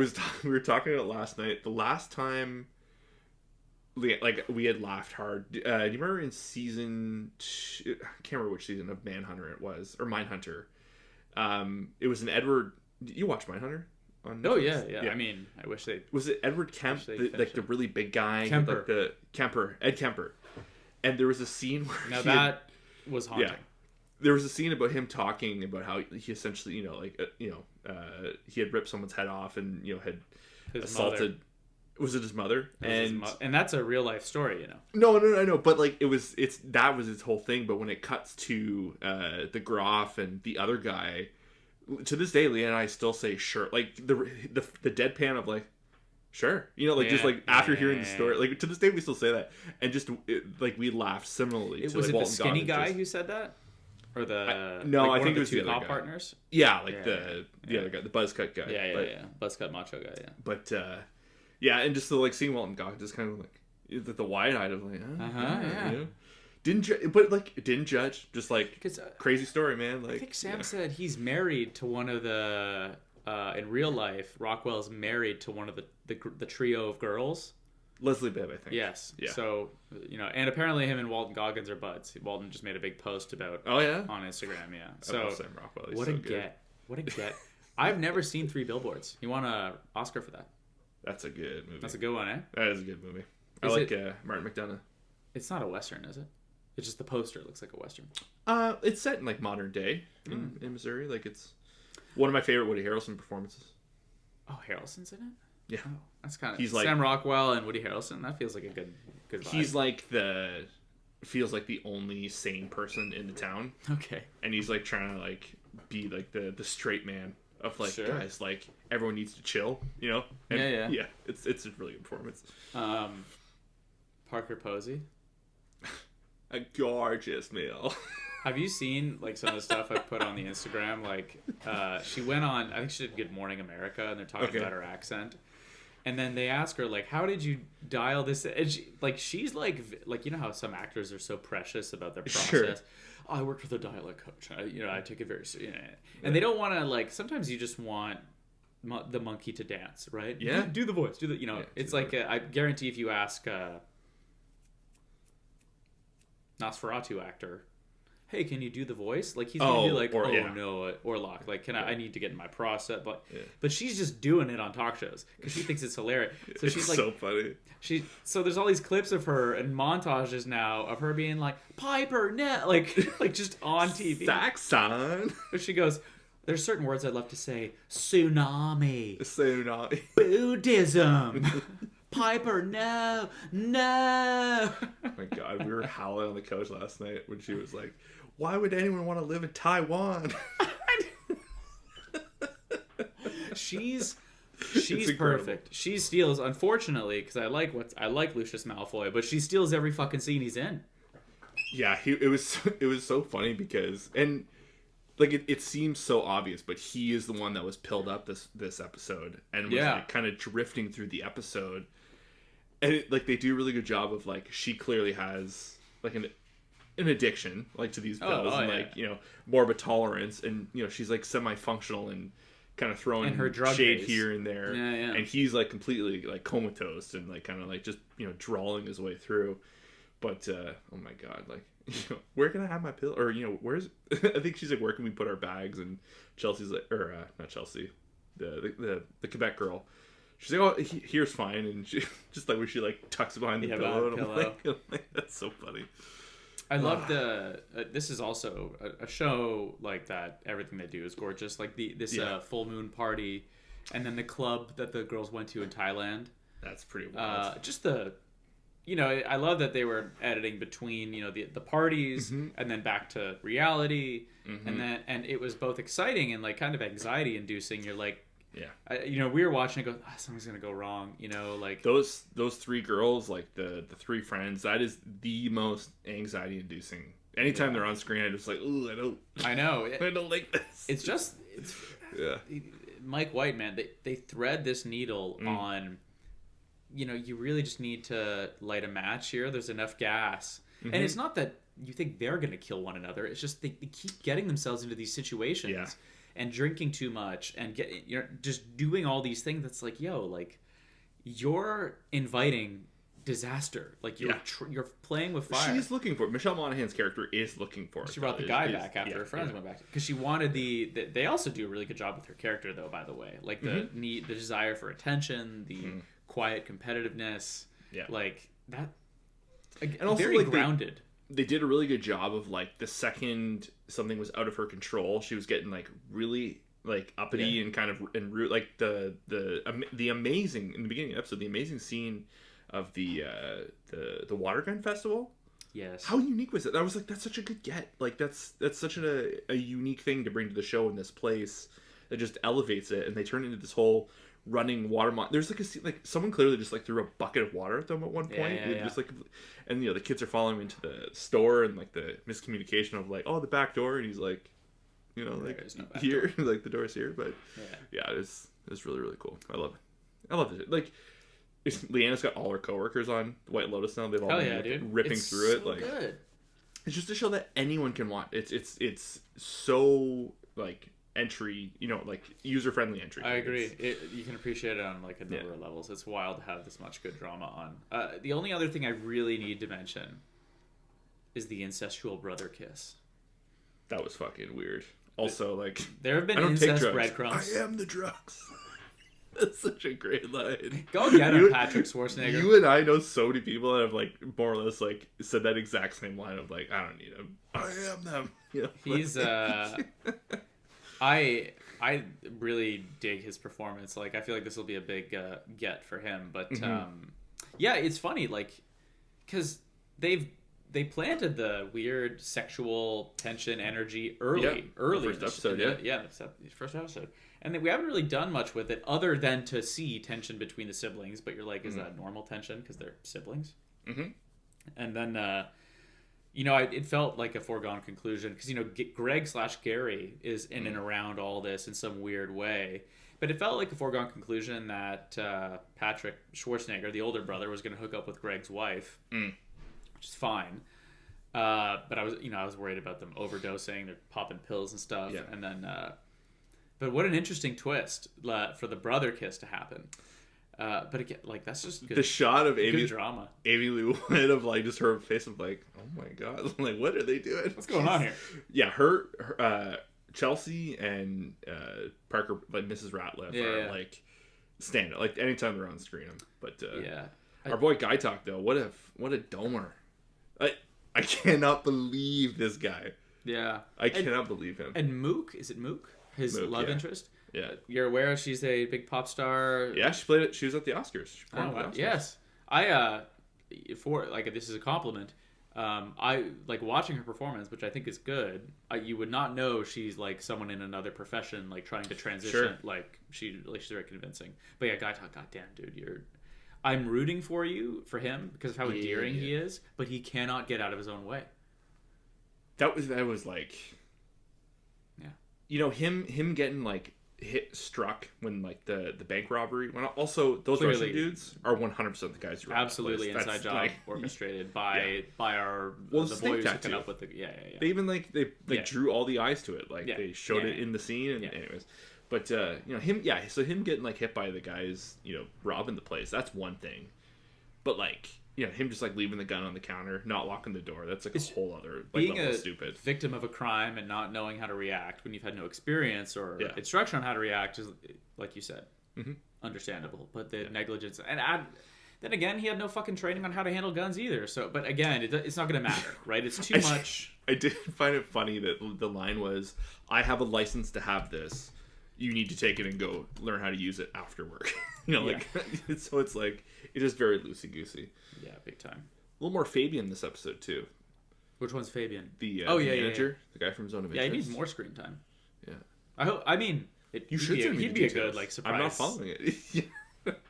were talking about it last night. The last time, like, we had laughed hard. Do you remember in season? I can't remember which season of Manhunter it was, or Mindhunter. It was an Edward. You watch Mindhunter? Oh yeah. I mean, I wish they. Was it Edward Kemp, the really big guy? Kemper. Ed Kemper. And there was a scene where that was haunting. Yeah. There was a scene about him talking about how he essentially, he had ripped someone's head off and had his assaulted. Mother. Was it his mother? And that's a real life story, No, I know, but like that was his whole thing. But when it cuts to the Groff and the other guy, to this day, Leah and I still say sure. Like the deadpan of like, sure, just like after hearing the story, like to this day we still say that, and just like we laughed similarly. Was it the skinny guy who said that? Or I think it was the other guy. Partners. Yeah, like the other guy, the buzz cut guy. Yeah. Buzz cut macho guy. Yeah. But and just like seeing Walton Goggins, just kind of like the wide eyed of like, didn't judge, just like crazy story, man. Like, I think Sam said he's married to one of the in real life. Rockwell's married to one of the trio of girls. Leslie Bibb, I think. Yes. Yeah. So, and apparently him and Walton Goggins are buds. Walton just made a big post about on Instagram, yeah. So, Sam Rockwell, what a get. I've never seen 3 Billboards. He won an Oscar for that. That's a good movie. That's a good one, eh? That is a good movie. I like Martin McDonagh. It's not a Western, is it? It's just the poster looks like a Western. It's set in like modern day in Missouri. Like, it's one of my favorite Woody Harrelson performances. Oh, Harrelson's in it? Yeah, that's kind of. He's like Sam Rockwell and Woody Harrelson. That feels like a good vibe. He's like feels like the only sane person in the town. Okay, and he's like trying to like be like the straight man of like, guys, like everyone needs to chill, And, yeah. It's a really good performance. Parker Posey, a gorgeous meal. Have you seen like some of the stuff I've put on the Instagram? Like, she went on. I think she did Good Morning America, and they're talking about her accent. And then they ask her, like, how did you dial this? And she's like, you know how some actors are so precious about their process. Sure. Oh, I worked with a dialect coach. I take it very seriously. And they don't want to, like, sometimes you just want the monkey to dance, right? Yeah. Do the voice. It's like, I guarantee if you ask Nosferatu actor, hey, can you do the voice? Like, he's gonna be like, no, Orlok. Like, I need to get in my process. But she's just doing it on talk shows because she thinks it's hilarious. So she's like, so funny. So there's all these clips of her and montages now of her being like, Piper, net, like just on TV. Saxon. She goes, there's certain words I'd love to say. Tsunami. Buddhism. Piper, no. Oh my God, we were howling on the couch last night when she was like, why would anyone want to live in Taiwan? She's perfect. She steals, unfortunately, because I like Lucius Malfoy, but she steals every fucking scene he's in. Yeah, it was so funny because, and like it seems so obvious, but he is the one that was pilled up this episode and was like kind of drifting through the episode. And like they do a really good job of like she clearly has like an addiction like to these pills and like more of a tolerance, and she's like semi-functional and kind of throwing her drug shade base here and there, and he's like completely like comatose and like kind of like just drawling his way through. But oh my God, like where can I have my pill, or where's I think she's like, where can we put our bags, and Chelsea's like, or not Chelsea, the Quebec girl. She's like, oh, here's fine, and she just like where she like tucks it behind the pillow, and I'm like, that's so funny. I love this is also a show like that. Everything they do is gorgeous. Like this full moon party, and then the club that the girls went to in Thailand. That's pretty wild. I love that they were editing between the parties and then back to reality, and it was both exciting and like kind of anxiety inducing. You're like, we were watching it, go, something's gonna go wrong. Like those three girls, like the three friends. That is the most anxiety inducing. Anytime they're on screen, I'm just like, ooh, I know. I don't like this. It's Mike White, man. They thread this needle on. You really just need to light a match here. There's enough gas. And it's not that you think they're going to kill one another. It's just they keep getting themselves into these situations and drinking too much and just doing all these things that's like, you're inviting disaster. Like you're playing with fire. She's looking for it. Michelle Monaghan's character is looking for it. She brought the guy back after her friends went back because she wanted they also do a really good job with her character though, by the way. Like the desire for attention, the quiet competitiveness, like that, and also very like grounded. They did a really good job of like the second something was out of her control, she was getting like really like uppity and kind of rude. Like the amazing in the beginning of the episode, the amazing scene of the water gun festival. Yes, how unique was it? I was like, that's such a good get. Like that's such a unique thing to bring to the show in this place that just elevates it, and they turn it into this whole running water there's like a scene, like someone clearly just like threw a bucket of water at them at one point. Just like, and the kids are following into the store, and like the miscommunication of like, oh, the back door, and he's like, like no here like the door's here, but it's really, really cool. I love it. Like Leanna's got all her coworkers on White Lotus now. They've all been ripping through it. Like good. It's just a show that anyone can watch. It's so like entry, like user-friendly entry. I agree. You can appreciate it on like a number of levels. It's wild to have this much good drama on. The only other thing I really need to mention is the incestual brother kiss. That was fucking weird. Also, like, there have been incest breadcrumbs. I am the drugs. That's such a great line. Go get him, Patrick Schwarzenegger. You and I know so many people that have like more or less like said that exact same line of like, I don't need him. I am them. He's I really dig his performance. Like, I feel like this will be a big get for him. But it's funny, like, because they planted the weird sexual tension energy early. First episode, first episode, and we haven't really done much with it other than to see tension between the siblings. But you're like, is that normal tension because they're siblings? And then. It felt like a foregone conclusion because, Greg / Gary is in and around all this in some weird way. But it felt like a foregone conclusion that Patrick Schwarzenegger, the older brother, was going to hook up with Greg's wife, which is fine. But I was worried about them overdosing. They're popping pills and stuff, Yeah. and then. But what an interesting twist for the brother kiss to happen. But again, like that's just good, the shot of Amy drama. Amy Lee Wood of like just her face of like, oh my god, like what are they doing? What's going on here? Yeah, her Chelsea and Parker, like Mrs. Ratliff, are like stand up. Like anytime they're on screen. But our boy Guy Talk though, what a domer. I cannot believe this guy. Yeah, I cannot believe him. And Mook, is it Mook? His love interest. Yeah, you're aware she's a big pop star. Yeah, she played it. She was at the Oscars. The Oscars. Yes, for like this is a compliment. I like watching her performance, which I think is good. You would not know she's like someone in another profession, like trying to transition. Sure. Like she's very convincing. But yeah, Guy Talk, goddamn dude, I'm rooting for him because of how endearing he is, but he cannot get out of his own way. That was like, yeah, you know, him getting like struck when like the bank robbery. When also those Clearly, Russian dudes are 100% the guys who absolutely inside job like, orchestrated by our the boy who's hooking tattoo. up with the They even like drew all the eyes to it. Like they showed it in the scene. And anyways, but you know him. Yeah, so him getting like hit by the guys, you know, robbing the place. That's one thing. But like, you know, him just like leaving the gun on the counter, not locking the door. That's like a whole other like being level a of stupid. Victim of a crime and not knowing how to react when you've had no experience or instruction on how to react is, like you said, understandable. But the negligence and then again, he had no fucking training on how to handle guns either. So, but again, it's not going to matter, right? It's too much. I did find it funny that the line was, "I have a license to have this. You need to take it and go learn how to use it after work." You know, like so it's like it's just very loosey goosey. Yeah, big time. A little more Fabian this episode too. Which one's Fabian? The manager, the guy from Zone of Interest. Yeah, he needs more screen time. Yeah, I hope. I mean, he'd be a good like surprise. I'm not following it.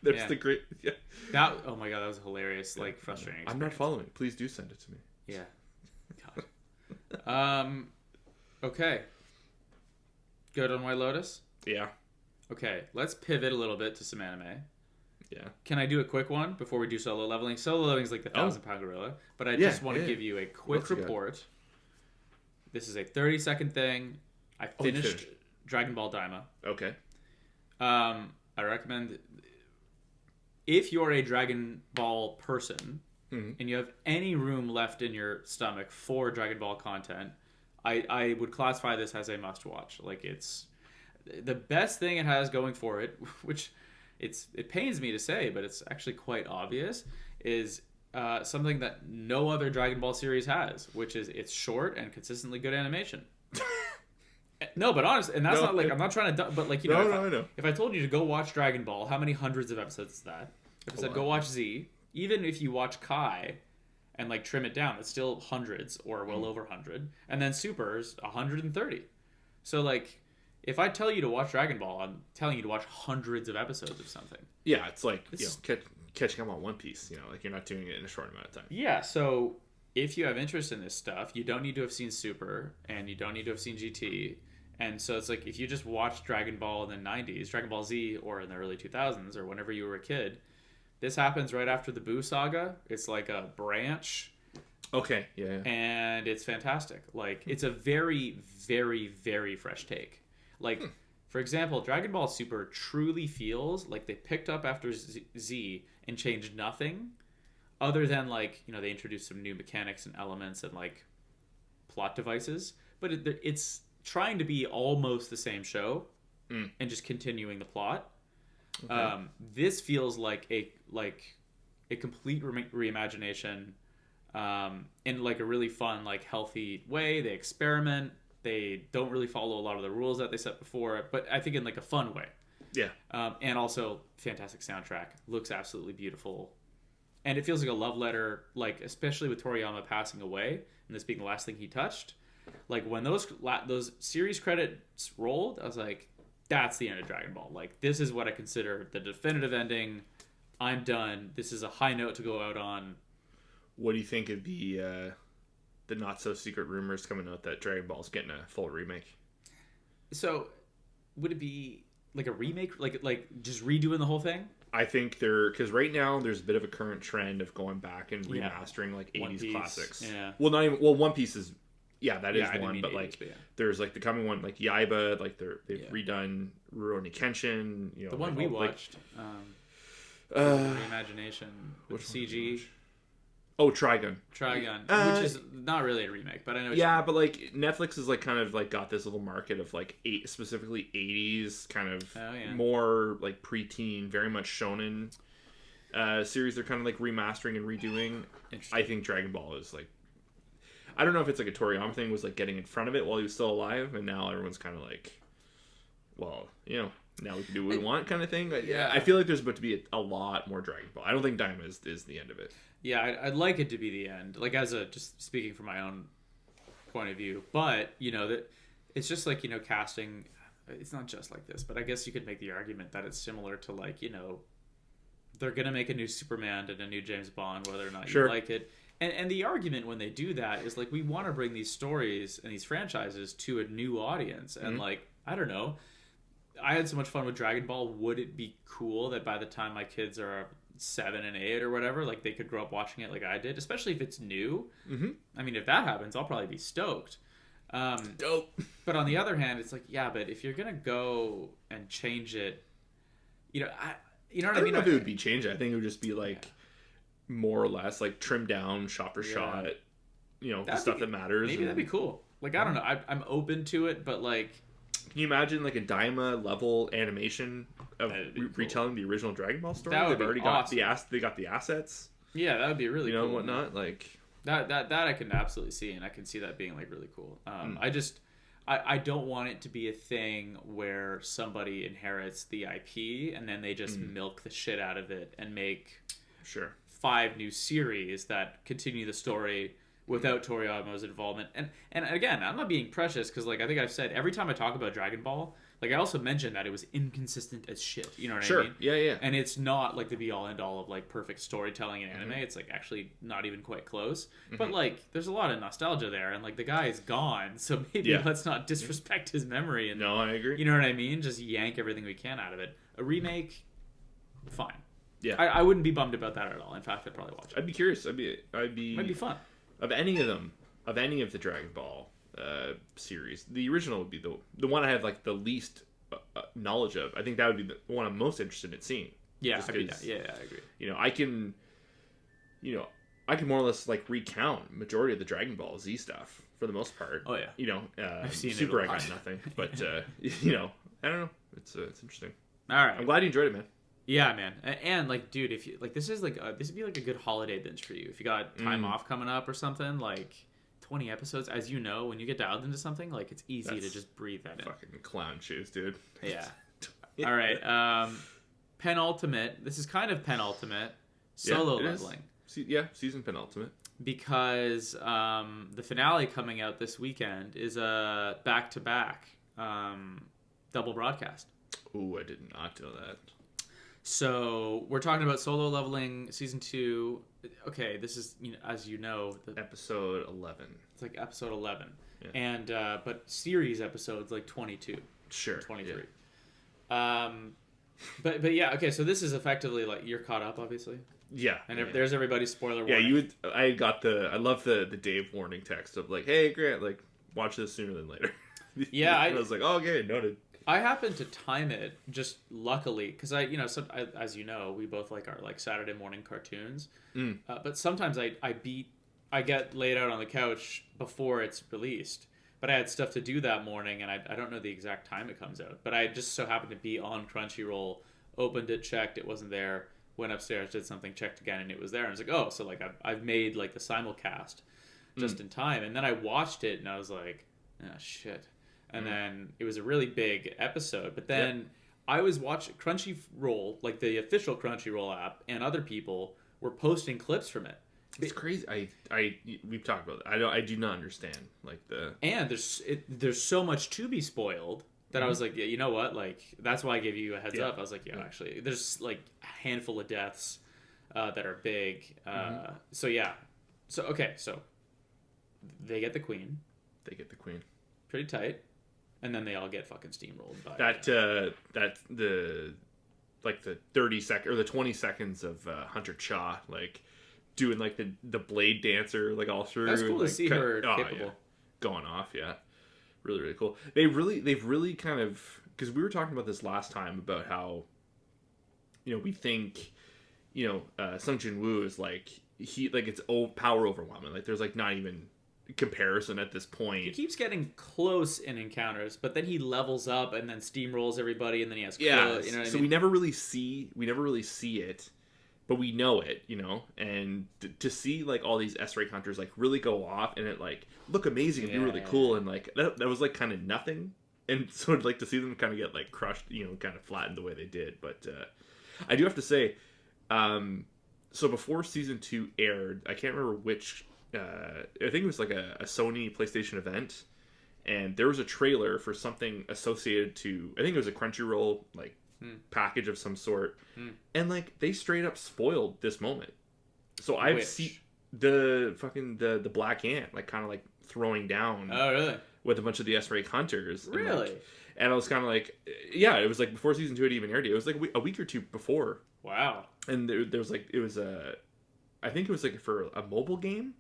There's the great. Yeah. That. Oh my god, that was hilarious. Like frustrating. I'm not following. Please do send it to me. Yeah. God. Okay. Good on White Lotus. Yeah. Okay, let's pivot a little bit to some anime. Yeah. Can I do a quick one before we do solo leveling? Solo leveling is like the 1,000-pound gorilla, but I just want to give you a quick report. This is a 30-second thing. I finished Dragon Ball Daima. Okay. I recommend if you're a Dragon Ball person and you have any room left in your stomach for Dragon Ball content, I would classify this as a must-watch. Like it's the best thing it has going for it, which it pains me to say, but it's actually quite obvious, is something that no other Dragon Ball series has, which is it's short and consistently good animation. No, but honestly, and that's not like I'm not trying to, but like you know, if I told you to go watch Dragon Ball, how many hundreds of episodes is that? If I said go watch Z, even if you watch Kai and like trim it down, it's still hundreds or well over 100, and then Super's 130. So like, if I tell you to watch Dragon Ball, I'm telling you to watch hundreds of episodes of something. Yeah, it's like catching up on One Piece. You know, like you're not doing it in a short amount of time. Yeah, so if you have interest in this stuff, you don't need to have seen Super, and you don't need to have seen GT. And so it's like if you just watched Dragon Ball in the 90s, Dragon Ball Z, or in the early 2000s, or whenever you were a kid, this happens right after the Buu saga. It's like a branch. Okay, yeah. And it's fantastic. Like, it's a very, very, very fresh take. Like, for example, Dragon Ball Super truly feels like they picked up after Z and changed nothing other than, like, you know, they introduced some new mechanics and elements and, like, plot devices. But it's trying to be almost the same show and just continuing the plot. Okay. This feels like a complete reimagination in like a really fun, like healthy way. They experiment. They don't really follow a lot of the rules that they set before, but I think in like a fun way. Yeah. And also fantastic soundtrack. Looks absolutely beautiful. And it feels like a love letter, like especially with Toriyama passing away and this being the last thing he touched. Like when those series credits rolled, I was like, that's the end of Dragon Ball. Like this is what I consider the definitive ending. I'm done. This is a high note to go out on. What do you think of the not so secret rumors coming out that Dragon Ball's getting a full remake? So would it be like a remake, like just redoing the whole thing. I think because right now there's a bit of a current trend of going back and remastering like One 80s Piece, classics. yeah. Well, not even, well, One Piece is, yeah, that is I didn't one, mean but 80s, like but yeah. there's like the coming one, like Yaiba, like they've redone Rurouni Kenshin, you know, The one like, we all, watched, like, Reimagination with CG. oh, Trigun, which is not really a remake, but I know. Yeah, but like Netflix is like kind of like got this little market of like specifically 80s kind of more like preteen, very much shonen series. They're kind of like remastering and redoing. I think Dragon Ball is like, I don't know if it's like a Toriyama thing, was like getting in front of it while he was still alive, and now everyone's kind of like, well, you know, now we can do what we want kind of thing. Yeah, I feel like there's about to be a lot more Dragon Ball. I don't think Daima is the end of it. Yeah, I'd like it to be the end. Like, as a, just speaking from my own point of view, but you know that it's just like, you know, casting. It's not just like this, but I guess you could make the argument that it's similar to, like, you know, they're gonna make a new Superman and a new James Bond, whether or not you like it. And the argument when they do that is like, we want to bring these stories and these franchises to a new audience, and like, I don't know. I had so much fun with Dragon Ball. Would it be cool that by the time my kids are 7 and 8 or whatever, like, they could grow up watching it like I did, especially if it's new? I mean, if that happens, I'll probably be stoked. Dope. But on the other hand, it's like, yeah, but if you're gonna go and change it, you know, you know what I mean? I don't know if it would be changed. I think it would just be like more or less like trimmed down, shot for shot. You know, the stuff that matters. Maybe that'd be cool. Like, I don't know. I'm open to it, but like, can you imagine like a Daima level animation of retelling the original Dragon Ball story? They've already awesome. they got the assets. Yeah, that would be really cool. You know, whatnot, like that I can absolutely see, and I can see that being like really cool. I don't want it to be a thing where somebody inherits the IP and then they just milk the shit out of it and make 5 new series that continue the story without Toriyama's involvement. And again, I'm not being precious, because like, I think I've said every time I talk about Dragon Ball, like, I also mentioned that it was inconsistent as shit. You know what I mean? Yeah. And it's not like the be all end all of like perfect storytelling in anime. It's like actually not even quite close. But like, there's a lot of nostalgia there, and like, the guy is gone, so maybe let's not disrespect his memory. And no, I agree. You know what I mean? Just yank everything we can out of it. A remake, fine. Yeah, I wouldn't be bummed about that at all. In fact, I'd probably watch it. I'd be curious. Might be fun. Of any of them, of any of the Dragon Ball series, the original would be the one I have like the least knowledge of. I think that would be the one I'm most interested in seeing. Yeah, I agree. You know, I can more or less like recount majority of the Dragon Ball Z stuff for the most part. Oh yeah. You know, I've seen Super. it I got nothing, but you know, I don't know. It's interesting. All right. I'm glad you enjoyed it, man. Yeah, man. And like, dude, if you like, this is like this would be like a good holiday binge for you if you got time off coming up or something. Like 20 episodes, as you know, when you get dialed into something, like, it's easy to just breathe that in. Fucking clown shoes, dude. Yeah. All right. Penultimate. This is kind of penultimate. Solo leveling. Season penultimate. Because the finale coming out this weekend is a back-to-back double broadcast. Ooh, I did not know that. So we're talking about Solo Leveling Season 2. Okay, this is, as you know... episode 11. It's like episode 11. Yeah. And, but series episodes like 22. Sure. 23. Yeah. But yeah, okay, so this is effectively like, you're caught up, obviously. Yeah. And there's everybody's spoiler warning. Yeah, I love the Dave warning text of like, hey, Grant, like, watch this sooner than later. Yeah. I was like, oh, okay, noted. I happened to time it just luckily because as you know, we both like our like Saturday morning cartoons. But sometimes I get laid out on the couch before it's released. But I had stuff to do that morning, and I don't know the exact time it comes out. But I just so happened to be on Crunchyroll, opened it, checked, it wasn't there. Went upstairs, did something, checked again, and it was there. And I was like, oh, so like I've made like the simulcast just in time. And then I watched it, and I was like, oh shit. And then it was a really big episode. But then I was watching Crunchyroll, like the official Crunchyroll app, and other people were posting clips from it. It's crazy. We've talked about it. I do not understand like the. And there's so much to be spoiled that I was like, yeah, you know what? Like, that's why I gave you a heads up. I was like, yeah, actually, there's like a handful of deaths that are big. So yeah. So they get the queen. They get the queen. Pretty tight. And then they all get fucking steamrolled by that the like the 30 second or the 20 seconds of Hunter Cha like doing like the blade dancer like all through. That's cool like, to see her capable. Yeah. Going off, yeah. Really cool. They've really kind of, because we were talking about this last time about how, we think, Sung Jin Woo is like it's power overwhelming. Like there's like not even comparison at this point. He keeps getting close in encounters, but then he levels up and then steamrolls everybody, and then he has yeah. close, you know what I mean? We never really see it, but we know it, and to see like all these S-rank hunters like really go off and it like look amazing and be really cool, and like that was like kind of nothing, and so like to see them kind of get like crushed, kind of flattened the way they did. But I do have to say, so before season 2 aired, I can't remember which. I think it was like a Sony PlayStation event, and there was a trailer for something associated to, I think it was a Crunchyroll like package of some sort, and like they straight up spoiled this moment. So I've seen the fucking the black ant like kind of like throwing down. Oh really? With a bunch of the S-rank hunters. Really? And I was kind of like, yeah, it was like before season 2 had even aired. It was like a week or two before. Wow. And there was like, it was I think it was like for a mobile game.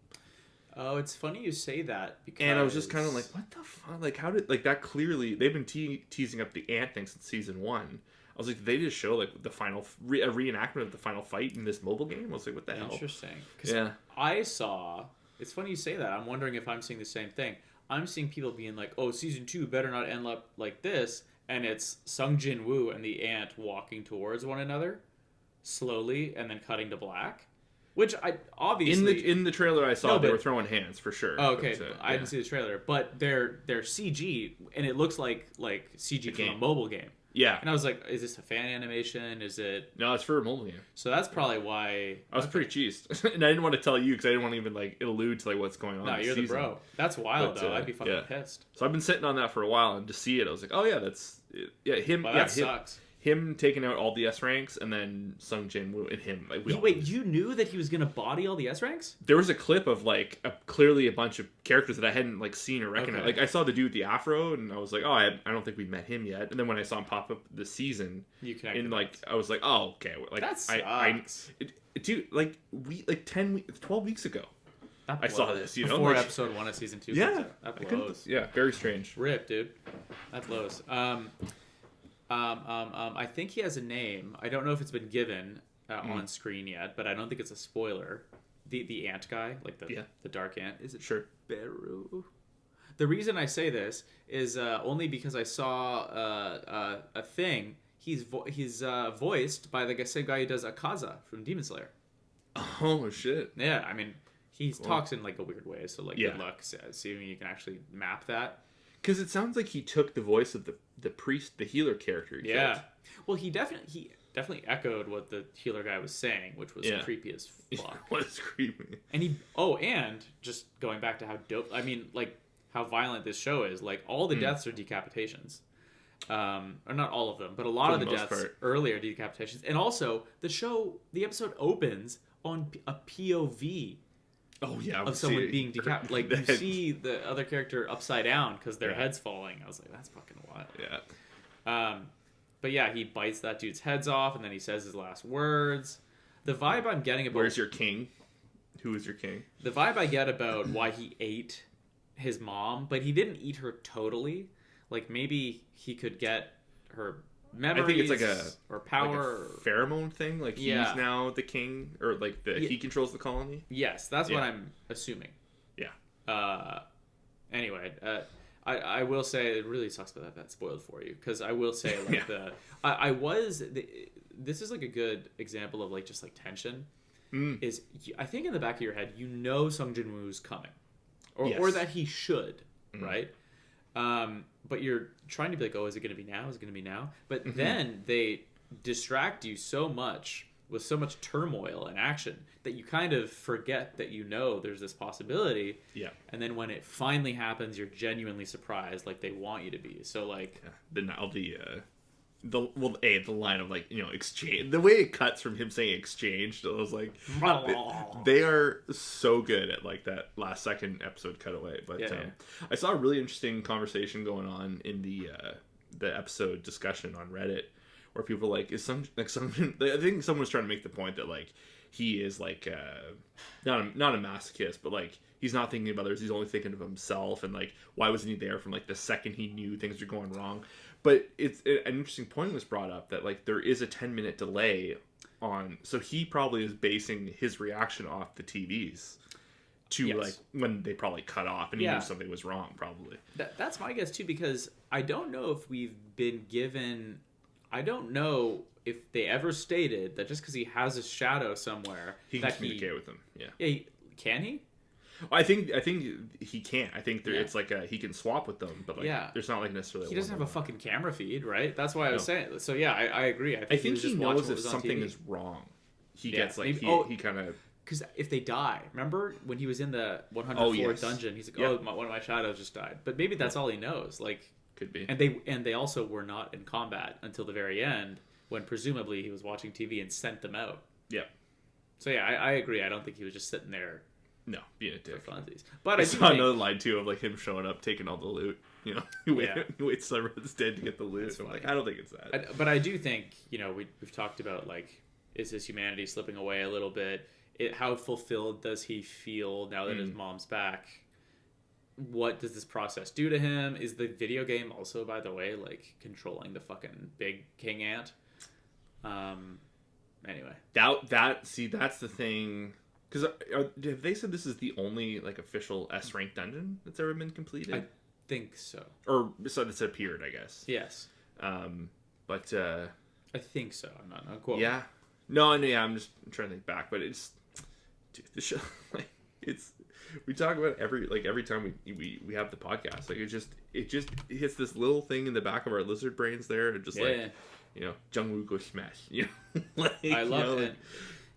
Oh, it's funny you say that, because... And I was just kind of like, what the fuck? Like, how did... Like, that clearly... They've been teasing up the ant thing since season 1. I was like, did they just show, like, the final... a reenactment of the final fight in this mobile game? I was like, what the hell? Interesting. Because I saw... It's funny you say that. I'm wondering if I'm seeing the same thing. I'm seeing people being like, oh, season 2 better not end up like this. And it's Sung Jin Woo and the ant walking towards one another slowly and then cutting to black. Which I obviously in the trailer I saw they were throwing hands for sure. Oh, okay, but, I didn't see the trailer, but they're CG and it looks like CG from a mobile game. Yeah, and I was like, is this a fan animation? Is it? No, it's for a mobile game. So that's probably why I was pretty cheesed, and I didn't want to tell you because I didn't want to even like allude to like what's going on. No, you're the bro. That's wild though. I'd be fucking pissed. So I've been sitting on that for a while, and to see it, I was like, oh yeah, that's him. Well, that sucks. Him taking out all the S ranks, and then Sung Jin Woo and him. Like, wait, you knew that he was gonna body all the S ranks? There was a clip of like clearly a bunch of characters that I hadn't like seen or recognized. Okay. Like I saw the dude with the afro, and I was like, oh, I don't think we've met him yet. And then when I saw him pop up this season, I was like, oh, okay. Like that sucks. Dude, like 12 weeks ago, I saw this. Before episode 1 of season 2. Yeah, that blows. Yeah, very strange. Rip, dude. That blows. I think he has a name. I don't know if it's been given on screen yet, but I don't think it's a spoiler. The ant guy, like the dark ant. Is it sure? Beru. The reason I say this is only because I saw a thing. He's voiced by the same guy who does Akaza from Demon Slayer. Oh shit! Yeah, I mean he talks in like a weird way. So like good luck seeing you can actually map that. Because it sounds like he took the voice of the priest, the healer character. Killed. Well, he definitely echoed what the healer guy was saying, which was creepy as fuck. It was creepy. And and just going back to how dope, I mean, like how violent this show is. Like all the deaths are decapitations, or not all of them, but a lot of the deaths early are decapitations. And also the episode opens on a POV. Oh yeah, of someone being decapitated. Like you see the other character upside down because their head's falling. I was like, that's fucking wild. Yeah. But yeah, he bites that dude's heads off, and then he says his last words. The vibe I'm getting about where's your king? Who is your king? The vibe I get about why he ate his mom, but he didn't eat her totally. Like maybe he could get her memories. I think it's like or power, like a pheromone thing. Like he's now the king, or like he controls the colony. Yes, that's what I'm assuming. Yeah. Anyway, I will say it really sucks that that's spoiled for you, because I will say like this is like a good example of like just like tension. Is I think in the back of your head Sung Jin Woo's coming, or that he should, right? But you're trying to be like, oh, is it going to be now? Is it going to be now? But then they distract you so much with so much turmoil and action that you kind of forget that there's this possibility. Yeah. And then when it finally happens, you're genuinely surprised, like they want you to be. So like the line of like, exchange, the way it cuts from him saying exchange, I was like, they are so good at like that last second episode cutaway. But I saw a really interesting conversation going on in the episode discussion on Reddit, where people like, I think someone was trying to make the point that like he is like not a masochist, but like he's not thinking of others, he's only thinking of himself, and like why wasn't he there from like the second he knew things were going wrong. But an interesting point was brought up that like there is a 10-minute delay on, so he probably is basing his reaction off the TVs to like when they probably cut off, and he knew something was wrong probably. That's my guess too, because I don't know if we've been given, I don't know if they ever stated that just because he has a shadow somewhere he can communicate with them. Can he? I think he can't. I think it's like he can swap with them, but like there's not like necessarily. He doesn't have a fucking camera feed, right? That's why I was saying. So yeah, I agree. I think he knows if something is wrong. He gets like he kind of, because if they die, remember when he was in the 104th dungeon, he's like, one of my shadows just died. But maybe that's all he knows. Like, could be. And they also were not in combat until the very end, when presumably he was watching TV and sent them out. Yeah. So yeah, I agree. I don't think he was just sitting there. No, being a dick. For funsies. But I saw another line too of like him showing up, taking all the loot. He waits till everyone's dead to get the loot. So I'm like, I don't think it's that. But I do think, we've talked about like, is his humanity slipping away a little bit? How fulfilled does he feel now that his mom's back? What does this process do to him? Is the video game also, by the way, like controlling the fucking big king ant? Anyway, that's the thing. Because have they said this is the only like official S rank dungeon that's ever been completed? I think so. Or so it's appeared, I guess. Yes. But I think so. I'm not quoting. Yeah. No. Yeah. I'm trying to think back, but it's, dude, the show, like, it's, we talk about every time we have the podcast, like it just hits this little thing in the back of our lizard brains there, and just like, Jungwoo smash. Like, I love it.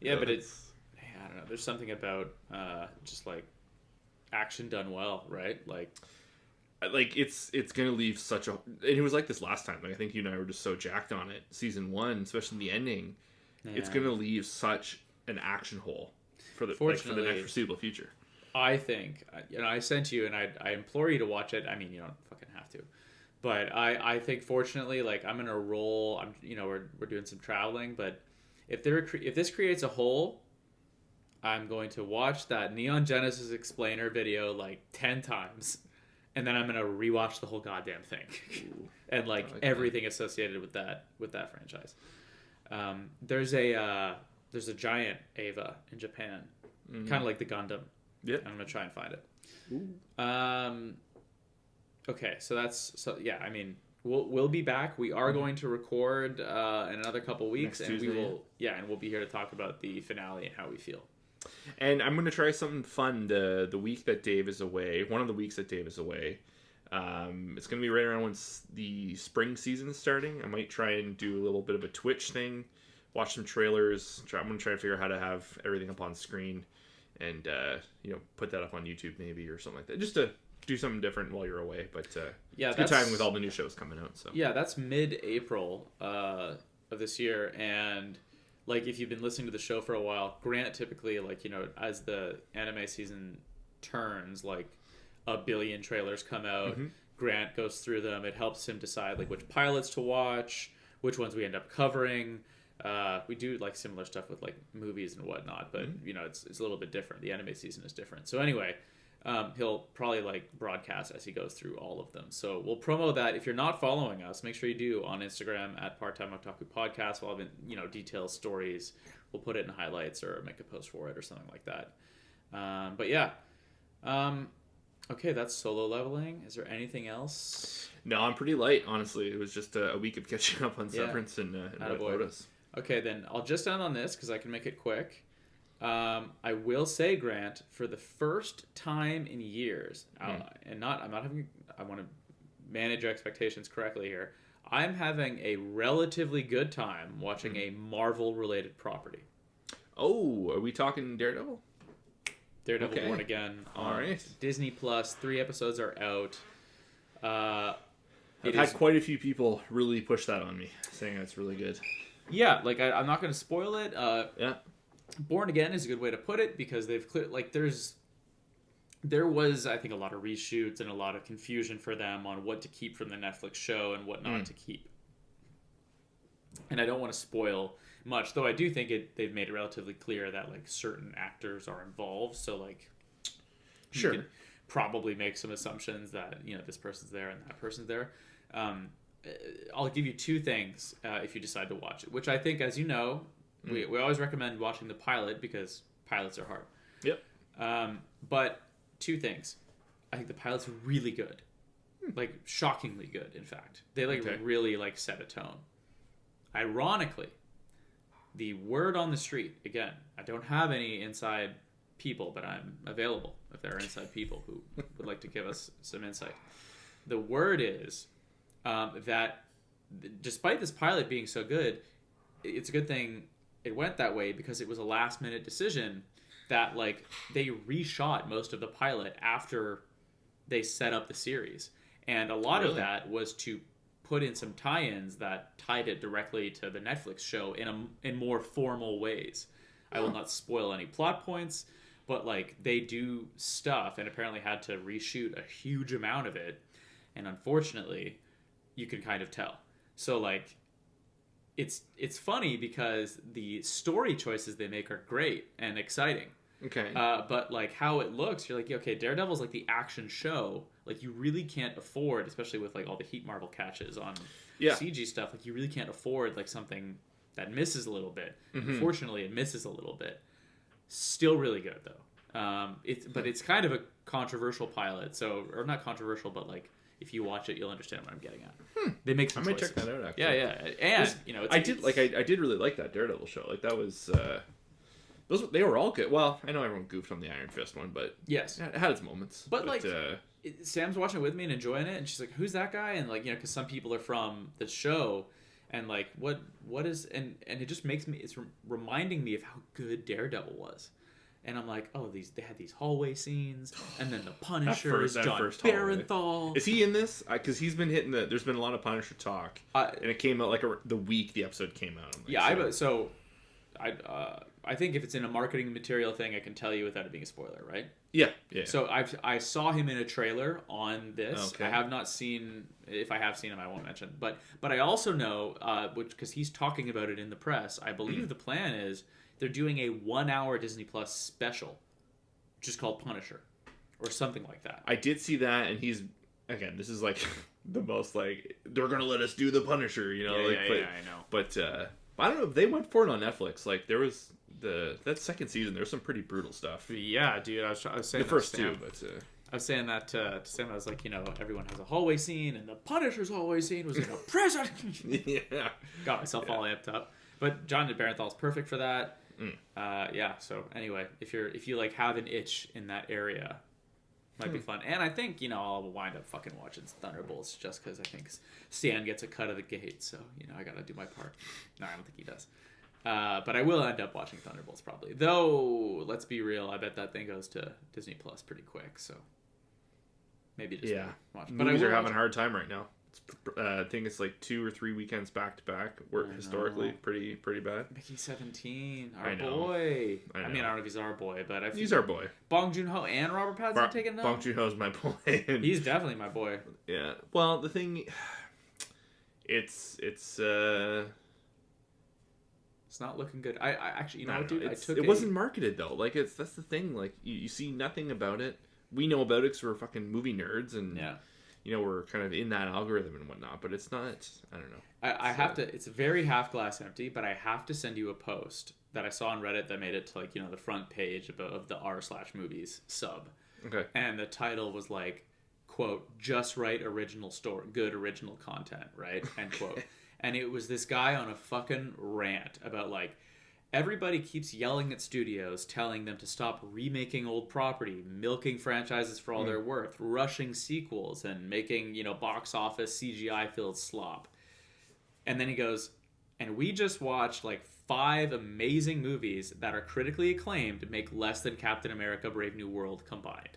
Yeah, but it's. I don't know. There's something about just like action done well, right? Like it's gonna leave such a. And it was like this last time. Like I think you and I were just so jacked on it. Season 1, especially the ending, it's gonna leave such an action hole for the next foreseeable future. I think I sent you, and I implore you to watch it. I mean, you don't fucking have to, but I think fortunately, like I'm gonna roll. We're doing some traveling, but if this creates a hole, I'm going to watch that Neon Genesis explainer video like 10 times, and then I'm going to rewatch the whole goddamn thing. And like everything associated with that franchise. There's a giant Ava in Japan, kind of like the Gundam. Yeah. I'm going to try and find it. Okay, so yeah, I mean, we'll be back. We are going to record in another couple weeks, and we'll be here to talk about the finale and how we feel. And I'm going to try something fun the week that Dave is away. One of the weeks that Dave is away. It's going to be right around when the spring season is starting. I might try and do a little bit of a Twitch thing, watch some trailers. I'm going to try to figure out how to have everything up on screen, and put that up on YouTube maybe or something like that. Just to do something different while you're away. But it's good timing with all the new shows coming out. So yeah, that's mid-April of this year, and like if you've been listening to the show for a while, Grant typically, like, as the anime season turns, like a billion trailers come out. Grant goes through them. It helps him decide like which pilots to watch, which ones we end up covering. We do like similar stuff with like movies and whatnot, but it's a little bit different. The anime season is different. So anyway, he'll probably like broadcast as he goes through all of them. So we'll promo that. If you're not following us, make sure you do on Instagram at Part Time Otaku Podcast. We'll have details, stories. We'll put it in highlights or make a post for it or something like that. But yeah. Okay, that's Solo Leveling. Is there anything else? No, I'm pretty light, honestly. It was just a week of catching up on Severance and Lotus. Okay, then I'll just end on this because I can make it quick. I will say, Grant, for the first time in years, I want to manage expectations correctly here. I'm having a relatively good time watching a Marvel-related property. Oh, are we talking Daredevil? Daredevil Born Again on Disney Plus. 3 episodes are out. I've had quite a few people really push that on me, saying it's really good. Yeah, like I'm not going to spoil it. Yeah. Born Again is a good way to put it because they've there was, I think, a lot of reshoots and a lot of confusion for them on what to keep from the Netflix show and what not to keep. And I don't want to spoil much, though I do think they've made it relatively clear that like certain actors are involved, so like sure, you can probably make some assumptions that this person's there and that person's there. I'll give you two things if you decide to watch it, which I think, as you know, we always recommend watching the pilot because pilots are hard. Yep. But two things. I think the pilot's really good. Like, shockingly good, in fact. They really set a tone. Ironically, the word on the street, again, I don't have any inside people, but I'm available if there are inside people who would like to give us some insight. The word is that despite this pilot being so good, it's a good thing it went that way because it was a last minute decision that like they reshot most of the pilot after they set up the series. And a lot of that was to put in some tie-ins that tied it directly to the Netflix show in more formal ways. I will not spoil any plot points, but like they do stuff and apparently had to reshoot a huge amount of it. And unfortunately, you can kind of tell. So like it's funny because the story choices they make are great and exciting. Okay. But like how it looks, you're like, okay, Daredevil's like the action show. Like you really can't afford, especially with like all the Heat Marble catches on CG stuff. Like you really can't afford like something that misses a little bit. Mm-hmm. Unfortunately, it misses a little bit. Still really good though. It's kind of a controversial pilot. So, or not controversial, but like if you watch it, you'll understand what I'm getting at. They make some choices. I might check that out. Actually, yeah, and I did really like that Daredevil show. Like that was. They were all good. Well, I know everyone goofed on the Iron Fist one, but yes, it had its moments. But like, Sam's watching it with me and enjoying it, and she's like, "Who's that guy?" And like, because some people are from the show, and like, what is and it just makes me. It's reminding me of how good Daredevil was, and I'm like, oh, they had these hallway scenes, and then the Punisher, John Barenthal. Is he in this? Because he's been hitting the. There's been a lot of Punisher talk, and it came out like the week the episode came out. I think if it's in a marketing material thing, I can tell you without it being a spoiler, right? Yeah. So I saw him in a trailer on this. Okay. I have not seen. If I have seen him, I won't mention. But I also know, because he's talking about it in the press. I believe the plan is they're doing a 1-hour Disney Plus special, just called Punisher, or something like that. I did see that, and he's again. This is like the most like they're gonna let us do the Punisher, I know. But I don't know if they went for it on Netflix. Like there was. That second season, there's some pretty brutal stuff. Yeah, dude. I was saying the first two, but I was saying that to Sam. I was like, everyone has a hallway scene, and the Punisher's hallway scene was in a prison. Yeah, got myself all amped up. But John Barenthal's perfect for that. So anyway, if you like have an itch in that area, might be fun. And I think I'll wind up fucking watching Thunderbolts just because I think Stan gets a cut of the gate. So I gotta do my part. No, I don't think he does. But I will end up watching Thunderbolts probably. Though, let's be real, I bet that thing goes to Disney Plus pretty quick. So maybe just watch. But movies are having a hard time right now. I think it's like 2 or 3 weekends back to back. We're historically pretty bad. Mickey 17, our boy. I mean, I don't know if he's our boy, but he's our boy. Bong Joon-ho and Robert Pattinson taking it up. Bong Joon-ho's my boy. He's definitely my boy. Yeah. Well, the thing, it's not looking good. I actually, dude, it wasn't marketed though. Like that's the thing. Like you see nothing about it. We know about it because we're fucking movie nerds, and we're kind of in that algorithm and whatnot. But it's not. I don't know. I have to. It's very half glass empty, but I have to send you a post that I saw on Reddit that made it to like the front page of the r/movies sub. Okay. And the title was like, quote, "Just right original story, good original content," right? End quote. And it was this guy on a fucking rant about like everybody keeps yelling at studios, telling them to stop remaking old property, milking franchises for all they're worth, rushing sequels, and making box office CGI filled slop. And then he goes, and we just watched like 5 amazing movies that are critically acclaimed make less than Captain America: Brave New World combined.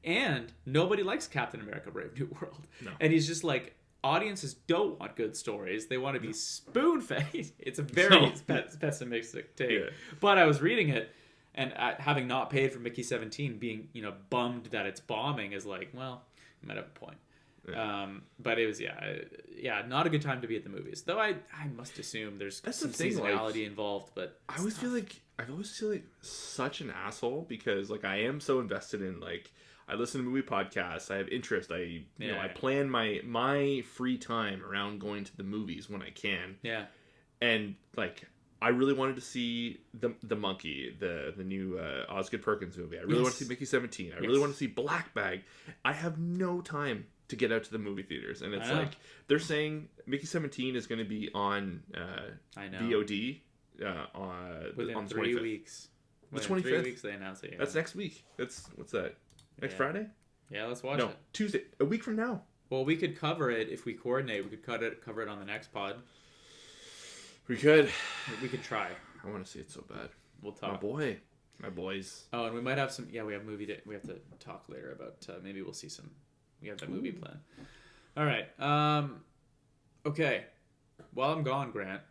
And nobody likes Captain America: Brave New World. No. And he's just like, audiences don't want good stories. They want to be spoon-fed. It's a very pessimistic take. Yeah. But I was reading it, and having not paid for Mickey 17, being bummed that it's bombing is like, well, you might have a point. Yeah. But it was not a good time to be at the movies. Though I must assume there's some seasonality involved. But I always feel like such an asshole because like I am so invested in like I listen to movie podcasts. I have interest. I plan my free time around going to the movies when I can. Yeah. And like I really wanted to see the Monkey, the new Osgood Perkins movie. I really want to see Mickey 17. I really want to see Black Bag. I have no time to get out to the movie theaters, and it's like they're saying Mickey 17 is going to be on VOD within on 3 weeks. The 25th. 3 weeks they announced it. Yeah. That's next week. What's that? Next Friday? Yeah, let's watch it. Tuesday. A week from now. Well, we could cover it if we coordinate. We could cover it on the next pod. We could. We could try. I want to see it so bad. We'll talk. My boys. Oh, and we might have some. Yeah, we have movie. We have to talk later about. Maybe we'll see some. We have that movie plan. All right. Okay. While I'm gone, Grant,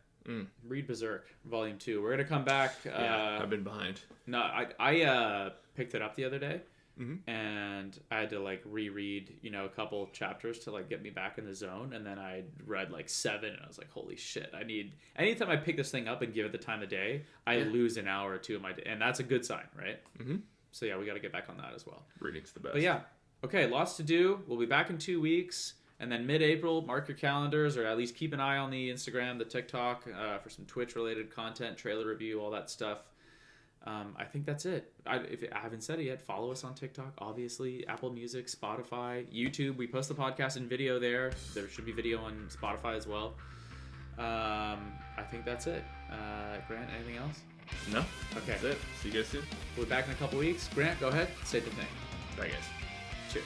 read Berserk Volume 2. We're gonna come back. I've been behind. No, I picked it up the other day, and I had to like reread a couple chapters to like get me back in the zone, and then I read like 7, and I was like, holy shit! Anytime I pick this thing up and give it the time of day, I lose an hour or two of my day, and that's a good sign, right? Mm-hmm. So yeah, we got to get back on that as well. Reading's the best. But yeah. Okay, lots to do. We'll be back in 2 weeks. And then mid-April, mark your calendars, or at least keep an eye on the Instagram, the TikTok, for some Twitch-related content, trailer review, all that stuff. I think that's it. If I haven't said it yet, follow us on TikTok, obviously. Apple Music, Spotify, YouTube. We post the podcast in video there. There should be video on Spotify as well. I think that's it. Grant, anything else? No. Okay. That's it. See you guys soon. We'll be back in a couple weeks. Grant, go ahead. Say the thing. Bye, guys. Cheers.